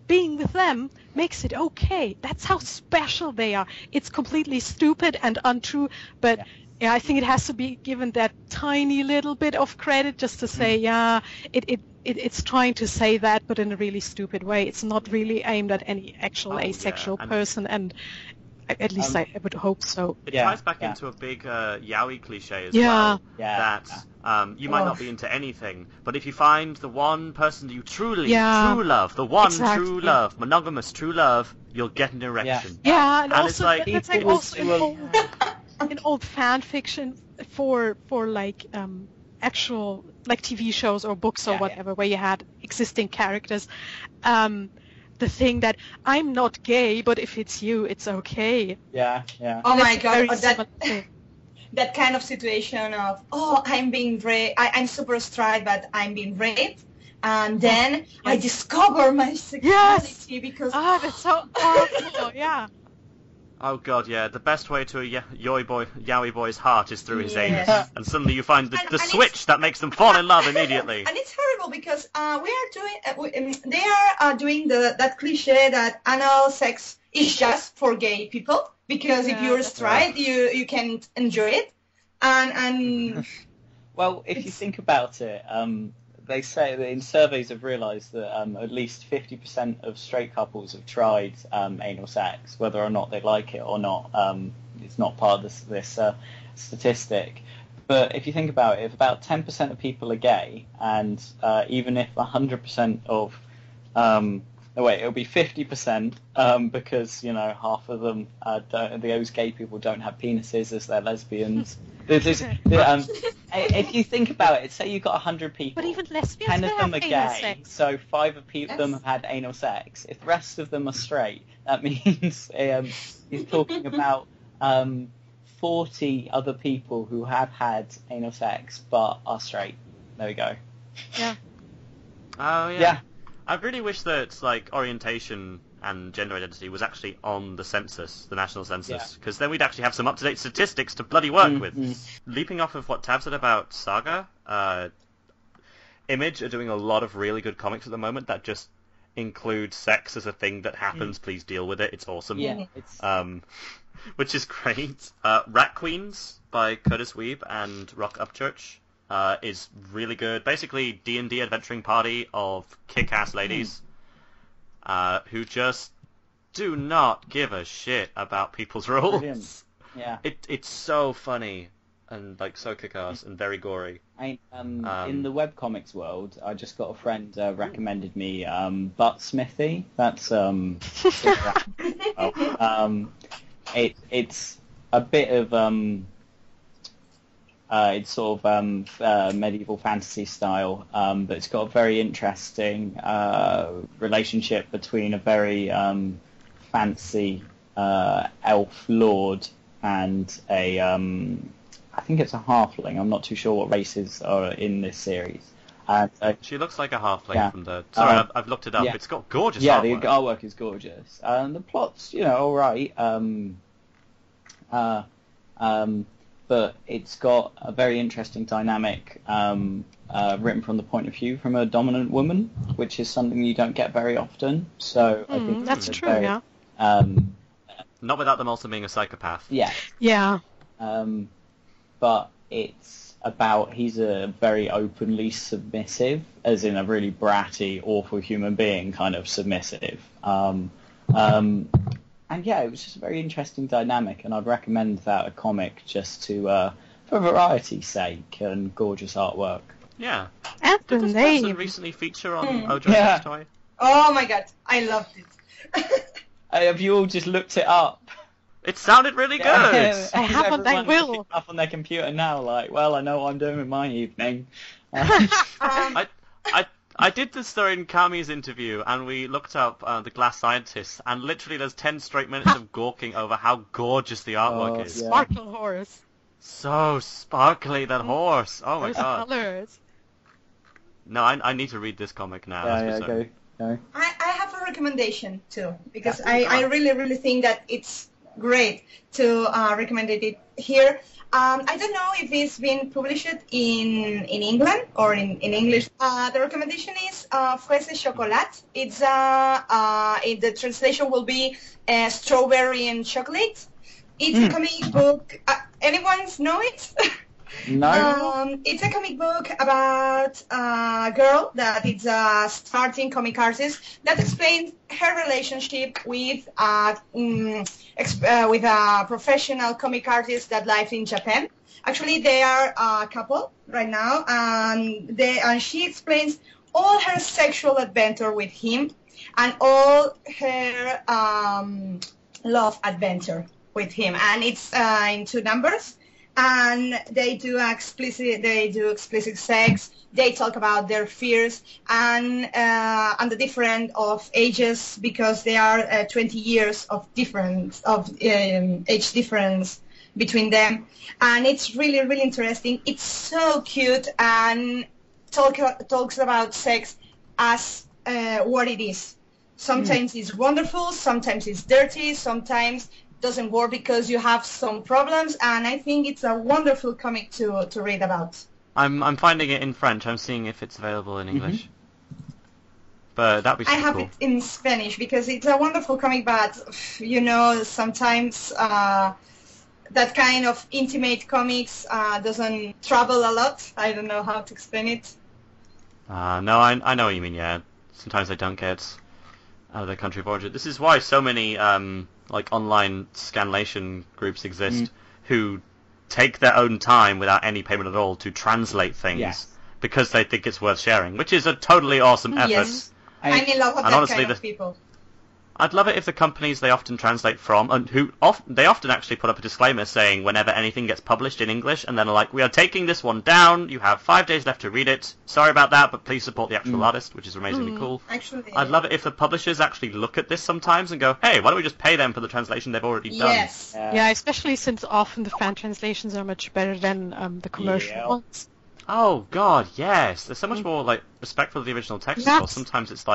being with them makes it okay. That's how special they are. It's completely stupid and untrue, but I think it has to be given that tiny little bit of credit just to say, it's trying to say that, but in a really stupid way. It's not really aimed at any actual asexual person, and at least I would hope so. It ties back into a big yaoi cliche as well. That you might not be into anything, but if you find the one person you truly true love, the one true love, monogamous true love, you'll get an erection. And also, it's like also in old fan fiction for like actual like TV shows or books or whatever, where you had existing characters. The thing that I'm not gay, but if it's you, it's okay. Oh my god, that kind of situation of, I'm being raped, I'm super straight, but I'm being raped, and then I discover my sexuality because... that's so awful, Oh god, yeah. The best way to a yaoi boy's heart is through his anus, and suddenly you find the switch that makes them fall in love immediately. And it's horrible because they are doing that cliche that anal sex is just for gay people, because if you're straight, you can't enjoy it. And well, if you think about it, they say that in surveys have realised that at least 50% of straight couples have tried anal sex, whether or not they like it or not. It's not part of this statistic. But if you think about it, if about 10% of people are gay, and even if 100% of... it'll be 50% because, half of them, those gay people don't have penises as they're lesbians. If you think about it, say you've got 100 people, but even lesbians 10 of them are gay, sex. so 5 of them have had anal sex. If the rest of them are straight, that means he's talking about 40 other people who have had anal sex but are straight. There we go. Yeah. Oh, yeah. I really wish that orientation and gender identity was actually on the census, the national census, because then we'd actually have some up-to-date statistics to bloody work with. Leaping off of what Tab said about Saga, Image are doing a lot of really good comics at the moment that just include sex as a thing that happens. Please deal with it. It's awesome. Yeah, which is great. Rat Queens by Curtis Weeb and Rock Upchurch is really good. Basically, D&D adventuring party of kick-ass ladies who just do not give a shit about people's rules. Brilliant. Yeah. It's so funny and so kick-ass and very gory. In the webcomics world, I just got a friend recommended me Butt Smithy. That's it's a bit of it's sort of medieval fantasy style, but it's got a very interesting relationship between a very fancy elf lord and I think it's a halfling. I'm not too sure what races are in this series. She looks like a halfling from the... Sorry, I've looked it up. Yeah. It's got gorgeous artwork. Yeah, the artwork is gorgeous. And the plot's, all right. But it's got a very interesting dynamic written from the point of view from a dominant woman, which is something you don't get very often. So I think that's true, not without them also being a psychopath. Yeah. Yeah. But it's about he's a very openly submissive, as in a really bratty, awful human being kind of submissive. And yeah, it was just a very interesting dynamic, and I'd recommend that a comic just to for variety's sake and gorgeous artwork. Yeah. And did this person recently feature on Ojo Sextoy? Oh my god, I loved it. Have you all just looked it up? It sounded really good. I haven't. I will. Up on their computer now, I know what I'm doing with my evening. I did this during Kami's interview, and we looked up the Glass Scientists, and literally there's 10 straight minutes of gawking over how gorgeous the artwork is. Yeah. Sparkle horse. So sparkly, that horse. Oh my Those god. colors. No, I need to read this comic now. Go. I have a recommendation too, because I really think that it's great to recommend it here. I don't know if it's been published in England or in English. The recommendation is Fraises Chocolat. It's the translation will be Strawberry and Chocolate. It's a comic book. Anyone know it? No. It's a comic book about a girl that is a starting comic artist that explains her relationship with with a professional comic artist that lives in Japan. Actually, they are a couple right now, and she explains all her sexual adventure with him and all her love adventure with him, and it's in 2 numbers. And they do explicit sex. They talk about their fears and the different of ages, because there are 20 years of difference of age difference between them, and it's really, really interesting. It's so cute and talks about sex as what it is. Sometimes it's wonderful, sometimes it's dirty, sometimes doesn't work because you have some problems, and I think it's a wonderful comic to read about. I'm finding it in French. I'm seeing if it's available in English. But that'd be super I have cool. it in Spanish because it's a wonderful comic, but sometimes that kind of intimate comics doesn't travel a lot. I don't know how to explain it. No, I know what you mean, yeah. Sometimes they don't get out of their country of origin. This is why so many online scanlation groups exist who take their own time without any payment at all to translate things because they think it's worth sharing, which is a totally awesome effort. Yes, I'm in love with that honestly, kind of people. I'd love it if the companies they often translate from, and they often actually put up a disclaimer saying whenever anything gets published in English, and then are like, we are taking this one down, you have 5 days left to read it, sorry about that, but please support the actual artist, which is amazingly cool. Actually, I'd love it if the publishers actually look at this sometimes and go, hey, why don't we just pay them for the translation they've already done? Yes. Yeah, especially since often the fan translations are much better than the commercial ones. Oh, God, yes. They're so much more, respectful of the original text. Yes. Sometimes it's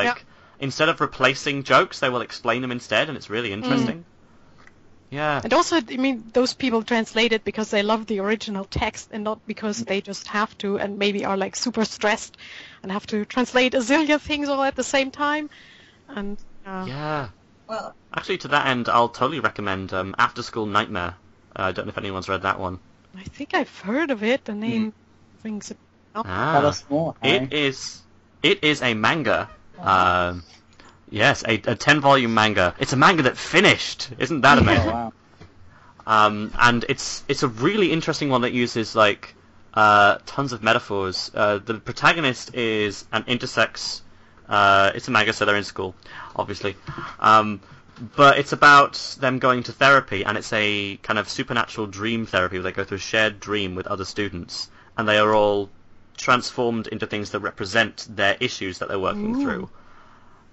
instead of replacing jokes, they will explain them instead, and it's really interesting. Yeah. And also, those people translate it because they love the original text and not because they just have to and maybe are, super stressed and have to translate a zillion things all at the same time. And yeah. Well, actually, to that end, I'll totally recommend After School Nightmare. I don't know if anyone's read that one. I think I've heard of it. The name rings a bell. Tell us more. It is a manga. Yes, a 10-volume manga. It's a manga that finished. Isn't that amazing? Oh, wow. And it's a really interesting one that uses tons of metaphors. The protagonist is an intersex. It's a manga, so they're in school, obviously. But it's about them going to therapy, and it's a kind of supernatural dream therapy where they go through a shared dream with other students, and they are all transformed into things that represent their issues that they're working through.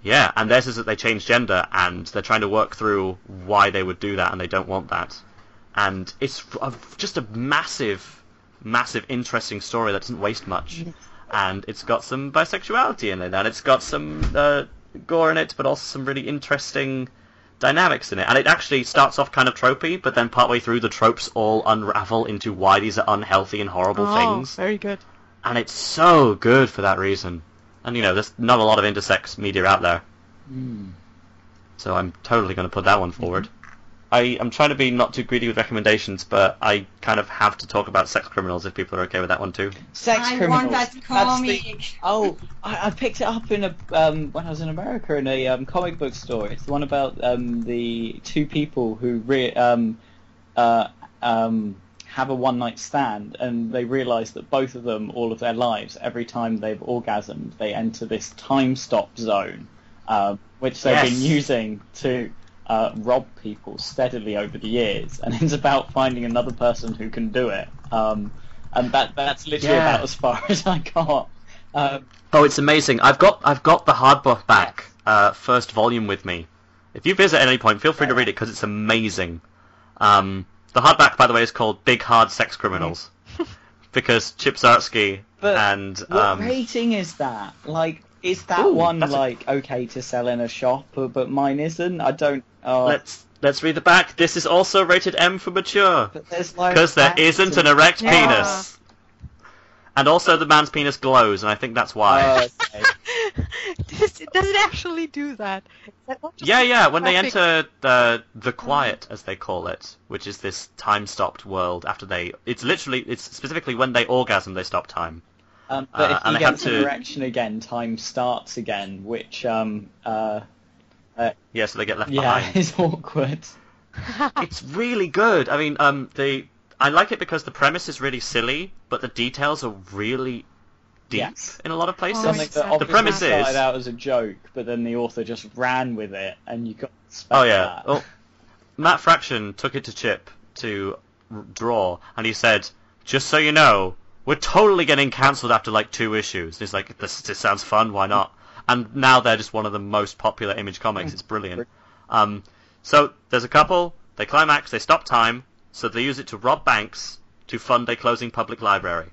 Yeah, and theirs is that they change gender, and they're trying to work through why they would do that, and they don't want that. And it's just a massive, massive, interesting story that doesn't waste much. And it's got some bisexuality in it, and it's got some gore in it, but also some really interesting dynamics in it. And it actually starts off kind of tropey, but then partway through the tropes all unravel into why these are unhealthy and horrible things. Very good. And it's so good for that reason. And, there's not a lot of intersex media out there. So I'm totally going to put that one forward. I'm trying to be not too greedy with recommendations, but I kind of have to talk about Sex Criminals if people are okay with that one too. Sex Criminals. I want that comic. I picked it up in when I was in America in a comic book store. It's the one about the 2 people who have a one-night stand, and they realise that both of them, all of their lives, every time they've orgasmed, they enter this time-stop zone, which they've been using to rob people steadily over the years, and it's about finding another person who can do it. And that's literally about as far as I got. It's amazing. I've got the hardback first volume with me. If you visit at any point, feel free to read it because it's amazing. The hardback, by the way, is called Big Hard Sex Criminals because Chip Zdarsky and what rating is that? Is that one okay to sell in a shop, but mine isn't? I don't. Let's read the back. This is also rated M for mature because there isn't an erect penis. And also the man's penis glows, and I think that's why. Okay. Does it actually do that? Is that not just Yeah. When they graphic? enter the quiet, as they call it, which is this time-stopped world after it's specifically when they orgasm, they stop time. But if and you they have get an to- erection again, time starts again, which Yeah, so they get left yeah, behind. is awkward. It's really good. I mean, I like it because the premise is really silly, but the details are really deep Yes. in a lot of places. Oh, Something that exactly. The premise obviously is- started out as a joke, but then the author just ran with it, and you got to respect Oh yeah. that. Well, Matt Fraction took it to Chip to draw, and he said, "Just so you know, we're totally getting cancelled after like 2 issues." He's like, "This sounds fun. Why not?" And now they're just one of the most popular Image comics. It's brilliant. So there's a couple. They climax. They stop time. So they use it to rob banks to fund a closing public library.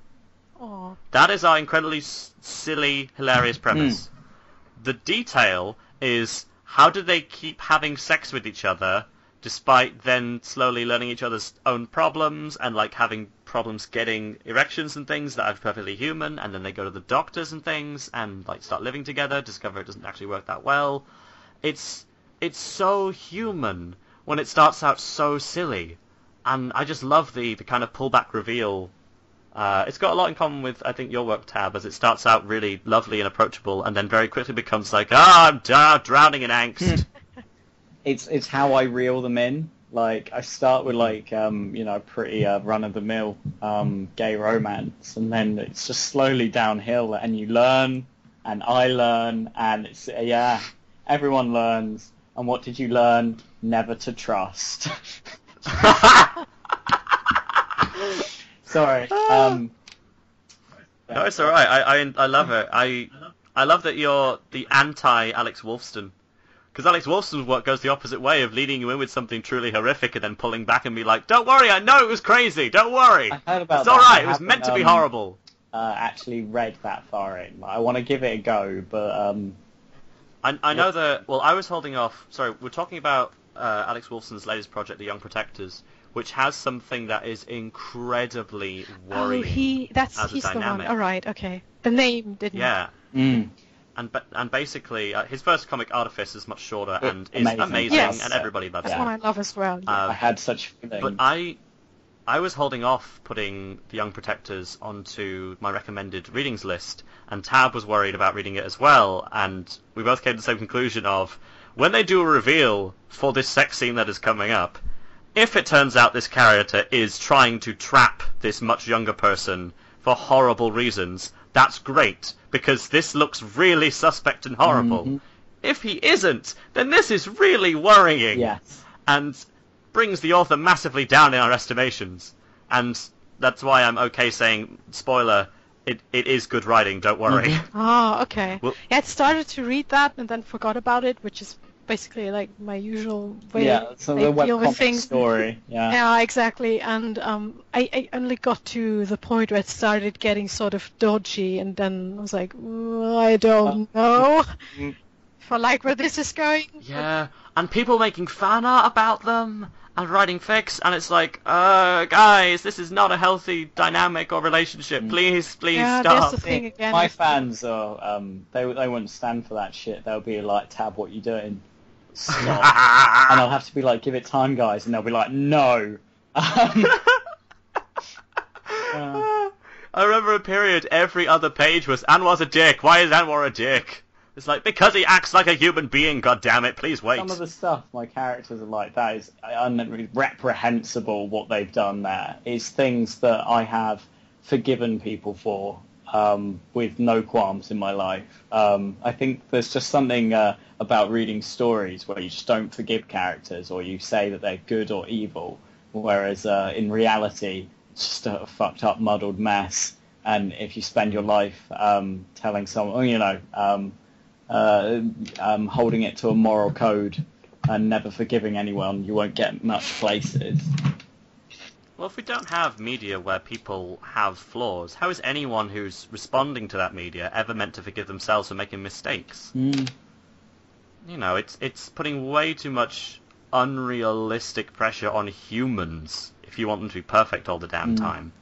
Aw. That is our incredibly silly, hilarious premise. The detail is, how do they keep having sex with each other despite then slowly learning each other's own problems and like having problems getting erections and things that are perfectly human, and then they go to the doctors and things and like start living together, discover it doesn't actually work that well. It's so human when it starts out so silly, and I just love the kind of pullback reveal. It's got a lot in common with, I think, your work, Tab, as it starts out really lovely and approachable, and then very quickly becomes like, I'm drowning in angst. It's how I reel them in. Like, I start with like pretty run-of-the-mill gay romance, and then it's just slowly downhill, and you learn, and I learn, and it's everyone learns. And what did you learn? Never to trust. Sorry. No, it's all right. I love it. I love that you're the anti-Alex Wolfston. Because Alex Wolfston's work goes the opposite way of leading you in with something truly horrific and then pulling back and be like, don't worry, I know it was crazy, don't worry. I heard about it's that. all right, I it was meant to be haven't, horrible. Actually read that far in. I want to give it a go, but I know that, well, I was holding off, sorry, we're talking about Alex Wolfson's latest project, The Young Protectors, which has something that is incredibly worrying. He's the one. All right, okay. The name didn't. Yeah. And basically, his first comic, Artifice, is much shorter and is amazing, Yes. and everybody loves That's it. one I love as well. I had such feelings. But I was holding off putting The Young Protectors onto my recommended readings list, and Tab was worried about reading it as well, and we both came to the same conclusion of, when they do a reveal for this sex scene that is coming up, if it turns out this character is trying to trap this much younger person for horrible reasons, that's great, because this looks really suspect and horrible. Mm-hmm. If he isn't, then this is really worrying. Yes. And brings the author massively down in our estimations. And that's why I'm okay saying, spoiler, it is good writing, don't worry. Mm-hmm. Oh, okay. Well- Yeah, I started to read that and then forgot about it, which is basically like my usual way so I the deal with webcomic things. story. Yeah. Yeah, exactly. And I only got to the point where it started getting sort of dodgy, and then I was like, I don't know if I like where this is going. Yeah, and people making fan art about them and writing fics, and it's like, guys, this is not a healthy dynamic or relationship. Please Yeah, stop. there's the thing again. My fans are they wouldn't stand for that shit. They'll be like, Tab, what you doing? Stop. And I'll have to be like, give it time, guys, and they'll be like, no. I remember a period every other page was Anwar's a dick. Why is Anwar a dick? It's like, because he acts like a human being, goddammit, please wait. Some of the stuff my characters are like, that is reprehensible what they've done there. It's things that I have forgiven people for with no qualms in my life. I think there's just something about reading stories where you just don't forgive characters or you say that they're good or evil, whereas in reality it's just a fucked up, muddled mess. And if you spend your life telling someone, holding it to a moral code and never forgiving anyone, you won't get much places. Well, if we don't have media where people have flaws, how is anyone who's responding to that media ever meant to forgive themselves for making mistakes? You know, it's putting way too much unrealistic pressure on humans if you want them to be perfect all the damn time.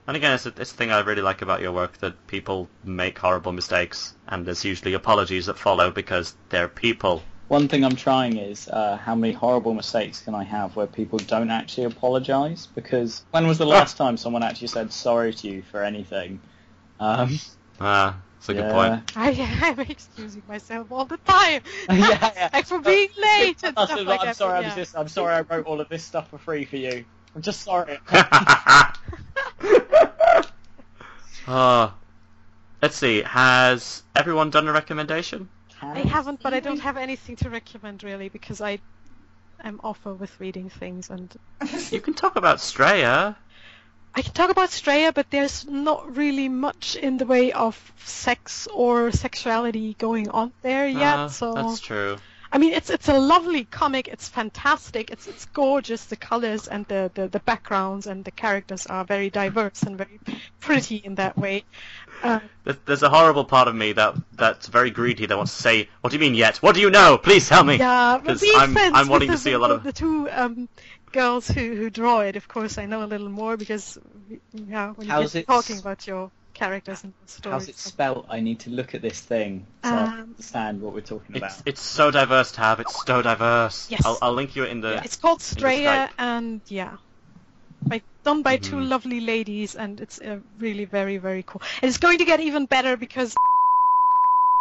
And again, it's a thing I really like about your work, that people make horrible mistakes, and there's usually apologies that follow because they're people. One thing I'm trying is how many horrible mistakes can I have where people don't actually apologise? Because when was the last time someone actually said sorry to you for anything? That's a good point. I'm excusing myself all the time. Yeah. Like for being late and stuff like I'm that. sorry, I'm sorry I wrote all of this stuff for free for you. I'm just sorry. Let's see. Has everyone done a recommendation? I haven't, but I don't have anything to recommend really because I'm awful with reading things, and You can talk about Straya. I can talk about Straya, but there's not really much in the way of sex or sexuality going on there yet. So that's true. I mean, it's a lovely comic. It's fantastic. It's gorgeous. The colors and the backgrounds and the characters are very diverse and very pretty in that way. There's a horrible part of me that's very greedy that wants to say, "What do you mean yet? What do you know? Please tell me." Yeah, because I'm wanting to see a lot of the two girls who draw it. Of course, I know a little more because when you get talking about your characters and stories. How's it spelled? I need to look at this thing to understand what we're talking about. It's so diverse, Tab. It's so diverse. Yes. I'll link you in the. Yeah. It's called Straya, and done by two lovely ladies, and it's really very, very cool. And it's going to get even better because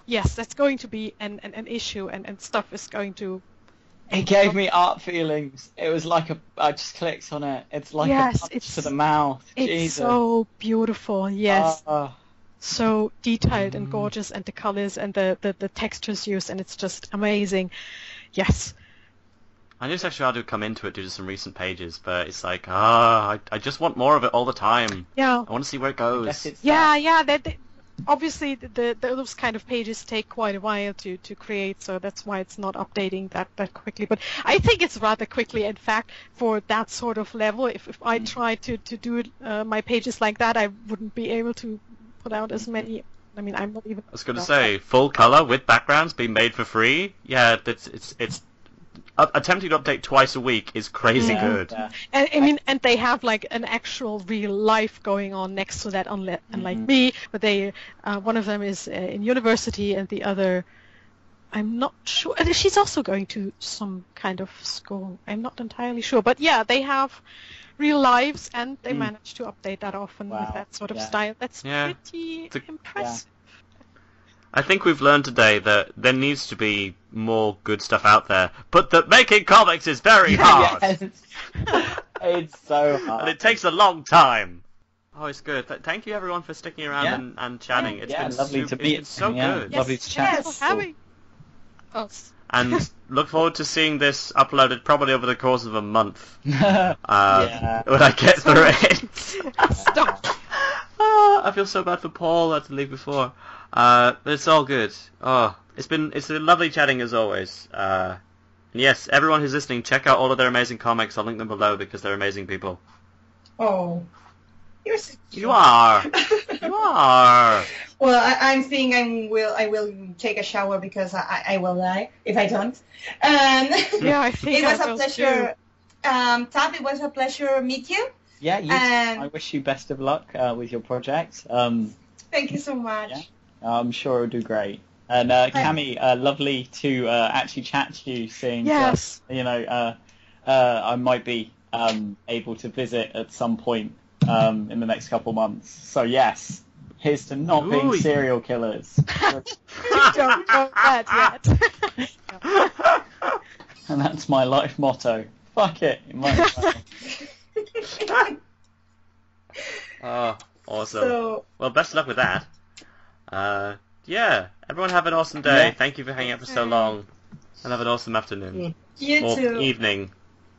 yes, that's going to be an issue, and stuff is going to. It gave me art feelings. It was like I just clicked on it. It's like a punch to the mouth. It's Jesus. So beautiful, yes. So detailed and gorgeous, and the colors and the textures used, and it's just amazing. Yes. I knew Sexuality would come into it due to some recent pages, but it's like, I just want more of it all the time. Yeah. I want to see where it goes. Obviously, those kind of pages take quite a while to create, so that's why it's not updating that quickly. But I think it's rather quickly. In fact, for that sort of level, if I tried to do my pages like that, I wouldn't be able to put out as many. I mean, I'm not even. I was going to say, full color with backgrounds being made for free. Yeah, it's attempting to update twice a week is crazy good. Yeah. And I mean, and they have like an actual real life going on next to that, unlike me. But they, one of them is in university, and the other, I'm not sure. She's also going to some kind of school. I'm not entirely sure, but yeah, they have real lives, and they manage to update that often with that sort of style. That's pretty impressive. I think we've learned today that there needs to be more good stuff out there, but that making comics is very hard. It's so hard. And it takes a long time. Oh, it's good. Thank you, everyone, for sticking around and chatting. It's been lovely to meet. It's been so good. Yes, lovely to chat. For having us. And look forward to seeing this uploaded probably over the course of a month. When I get through it. Stop. I feel so bad for Paul. I had to leave before. But it's all good. It's been lovely chatting as always. And yes, everyone who's listening, check out all of their amazing comics. I'll link them below because they're amazing people. Oh, you're so cute. You are. You are. Well, I'm thinking I will take a shower because I will die if I don't. Yeah, I think it was a pleasure. Tab, it was a pleasure meet you. Yeah, you too. I wish you best of luck with your project. Thank you so much. Yeah, I'm sure it'll do great. And Cami, lovely to actually chat to you. Seeing, yes, I might be able to visit at some point in the next couple months. So yes, here's to not being serial killers. Don't know that yet. And that's my life motto. Fuck it. You might as well. Oh, awesome. Well, best of luck with that. Everyone have an awesome day. Yeah. Thank you for hanging out for so long. And have an awesome afternoon. You or too. Evening,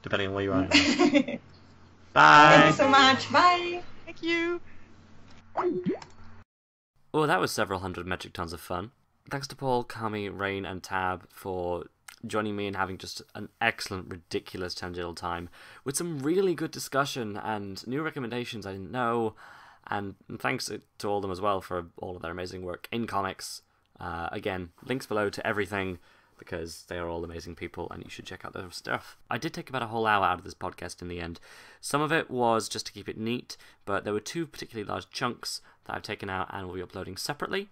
depending on where you are. Bye. Bye. Thank you so much. Bye. Thank you. Well, that was several hundred metric tons of fun. Thanks to Paul, Kami, Rain, and Tab for joining me and having just an excellent, ridiculous tangential time with some really good discussion and new recommendations I didn't know. And thanks to all of them as well for all of their amazing work in comics. Again, links below to everything. because they are all amazing people and you should check out their stuff. I did take about a whole hour out of this podcast in the end. Some of it was just to keep it neat, but there were 2 particularly large chunks that I've taken out and will be uploading separately,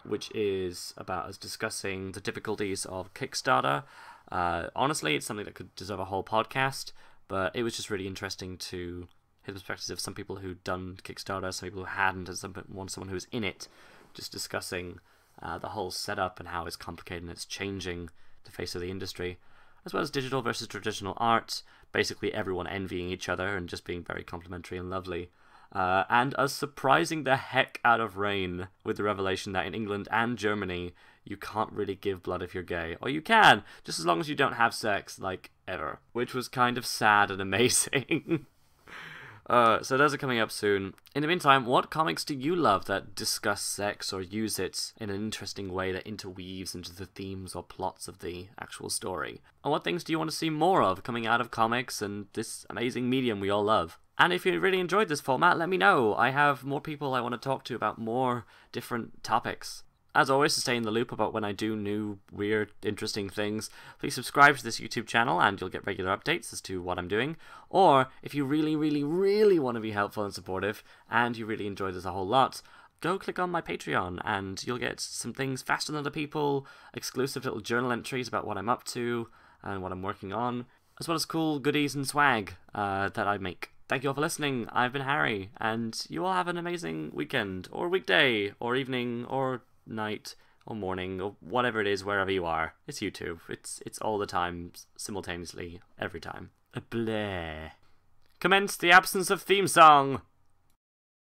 which is about us discussing the difficulties of Kickstarter. Honestly, it's something that could deserve a whole podcast, but it was just really interesting to hear the perspectives of some people who'd done Kickstarter, some people who hadn't, and someone who was in it, just discussing the whole setup and how it's complicated and it's changing the face of the industry, as well as digital versus traditional art, basically everyone envying each other and just being very complimentary and lovely, and us surprising the heck out of Rain with the revelation that in England and Germany you can't really give blood if you're gay, or you can, just as long as you don't have sex, like, ever, which was kind of sad and amazing. So those are coming up soon. In the meantime, what comics do you love that discuss sex or use it in an interesting way that interweaves into the themes or plots of the actual story? And what things do you want to see more of coming out of comics and this amazing medium we all love? And if you really enjoyed this format, let me know. I have more people I want to talk to about more different topics. As always, to stay in the loop about when I do new, weird, interesting things, please subscribe to this YouTube channel and you'll get regular updates as to what I'm doing. Or, if you really, really, really want to be helpful and supportive, and you really enjoy this a whole lot, go click on my Patreon and you'll get some things faster than other people, exclusive little journal entries about what I'm up to and what I'm working on, as well as cool goodies and swag that I make. Thank you all for listening. I've been Harry, and you all have an amazing weekend, or weekday, or evening, or night or morning or whatever it is, wherever you are. It's YouTube. It's all the time, simultaneously, every time. Bleh. Commence the absence of theme song.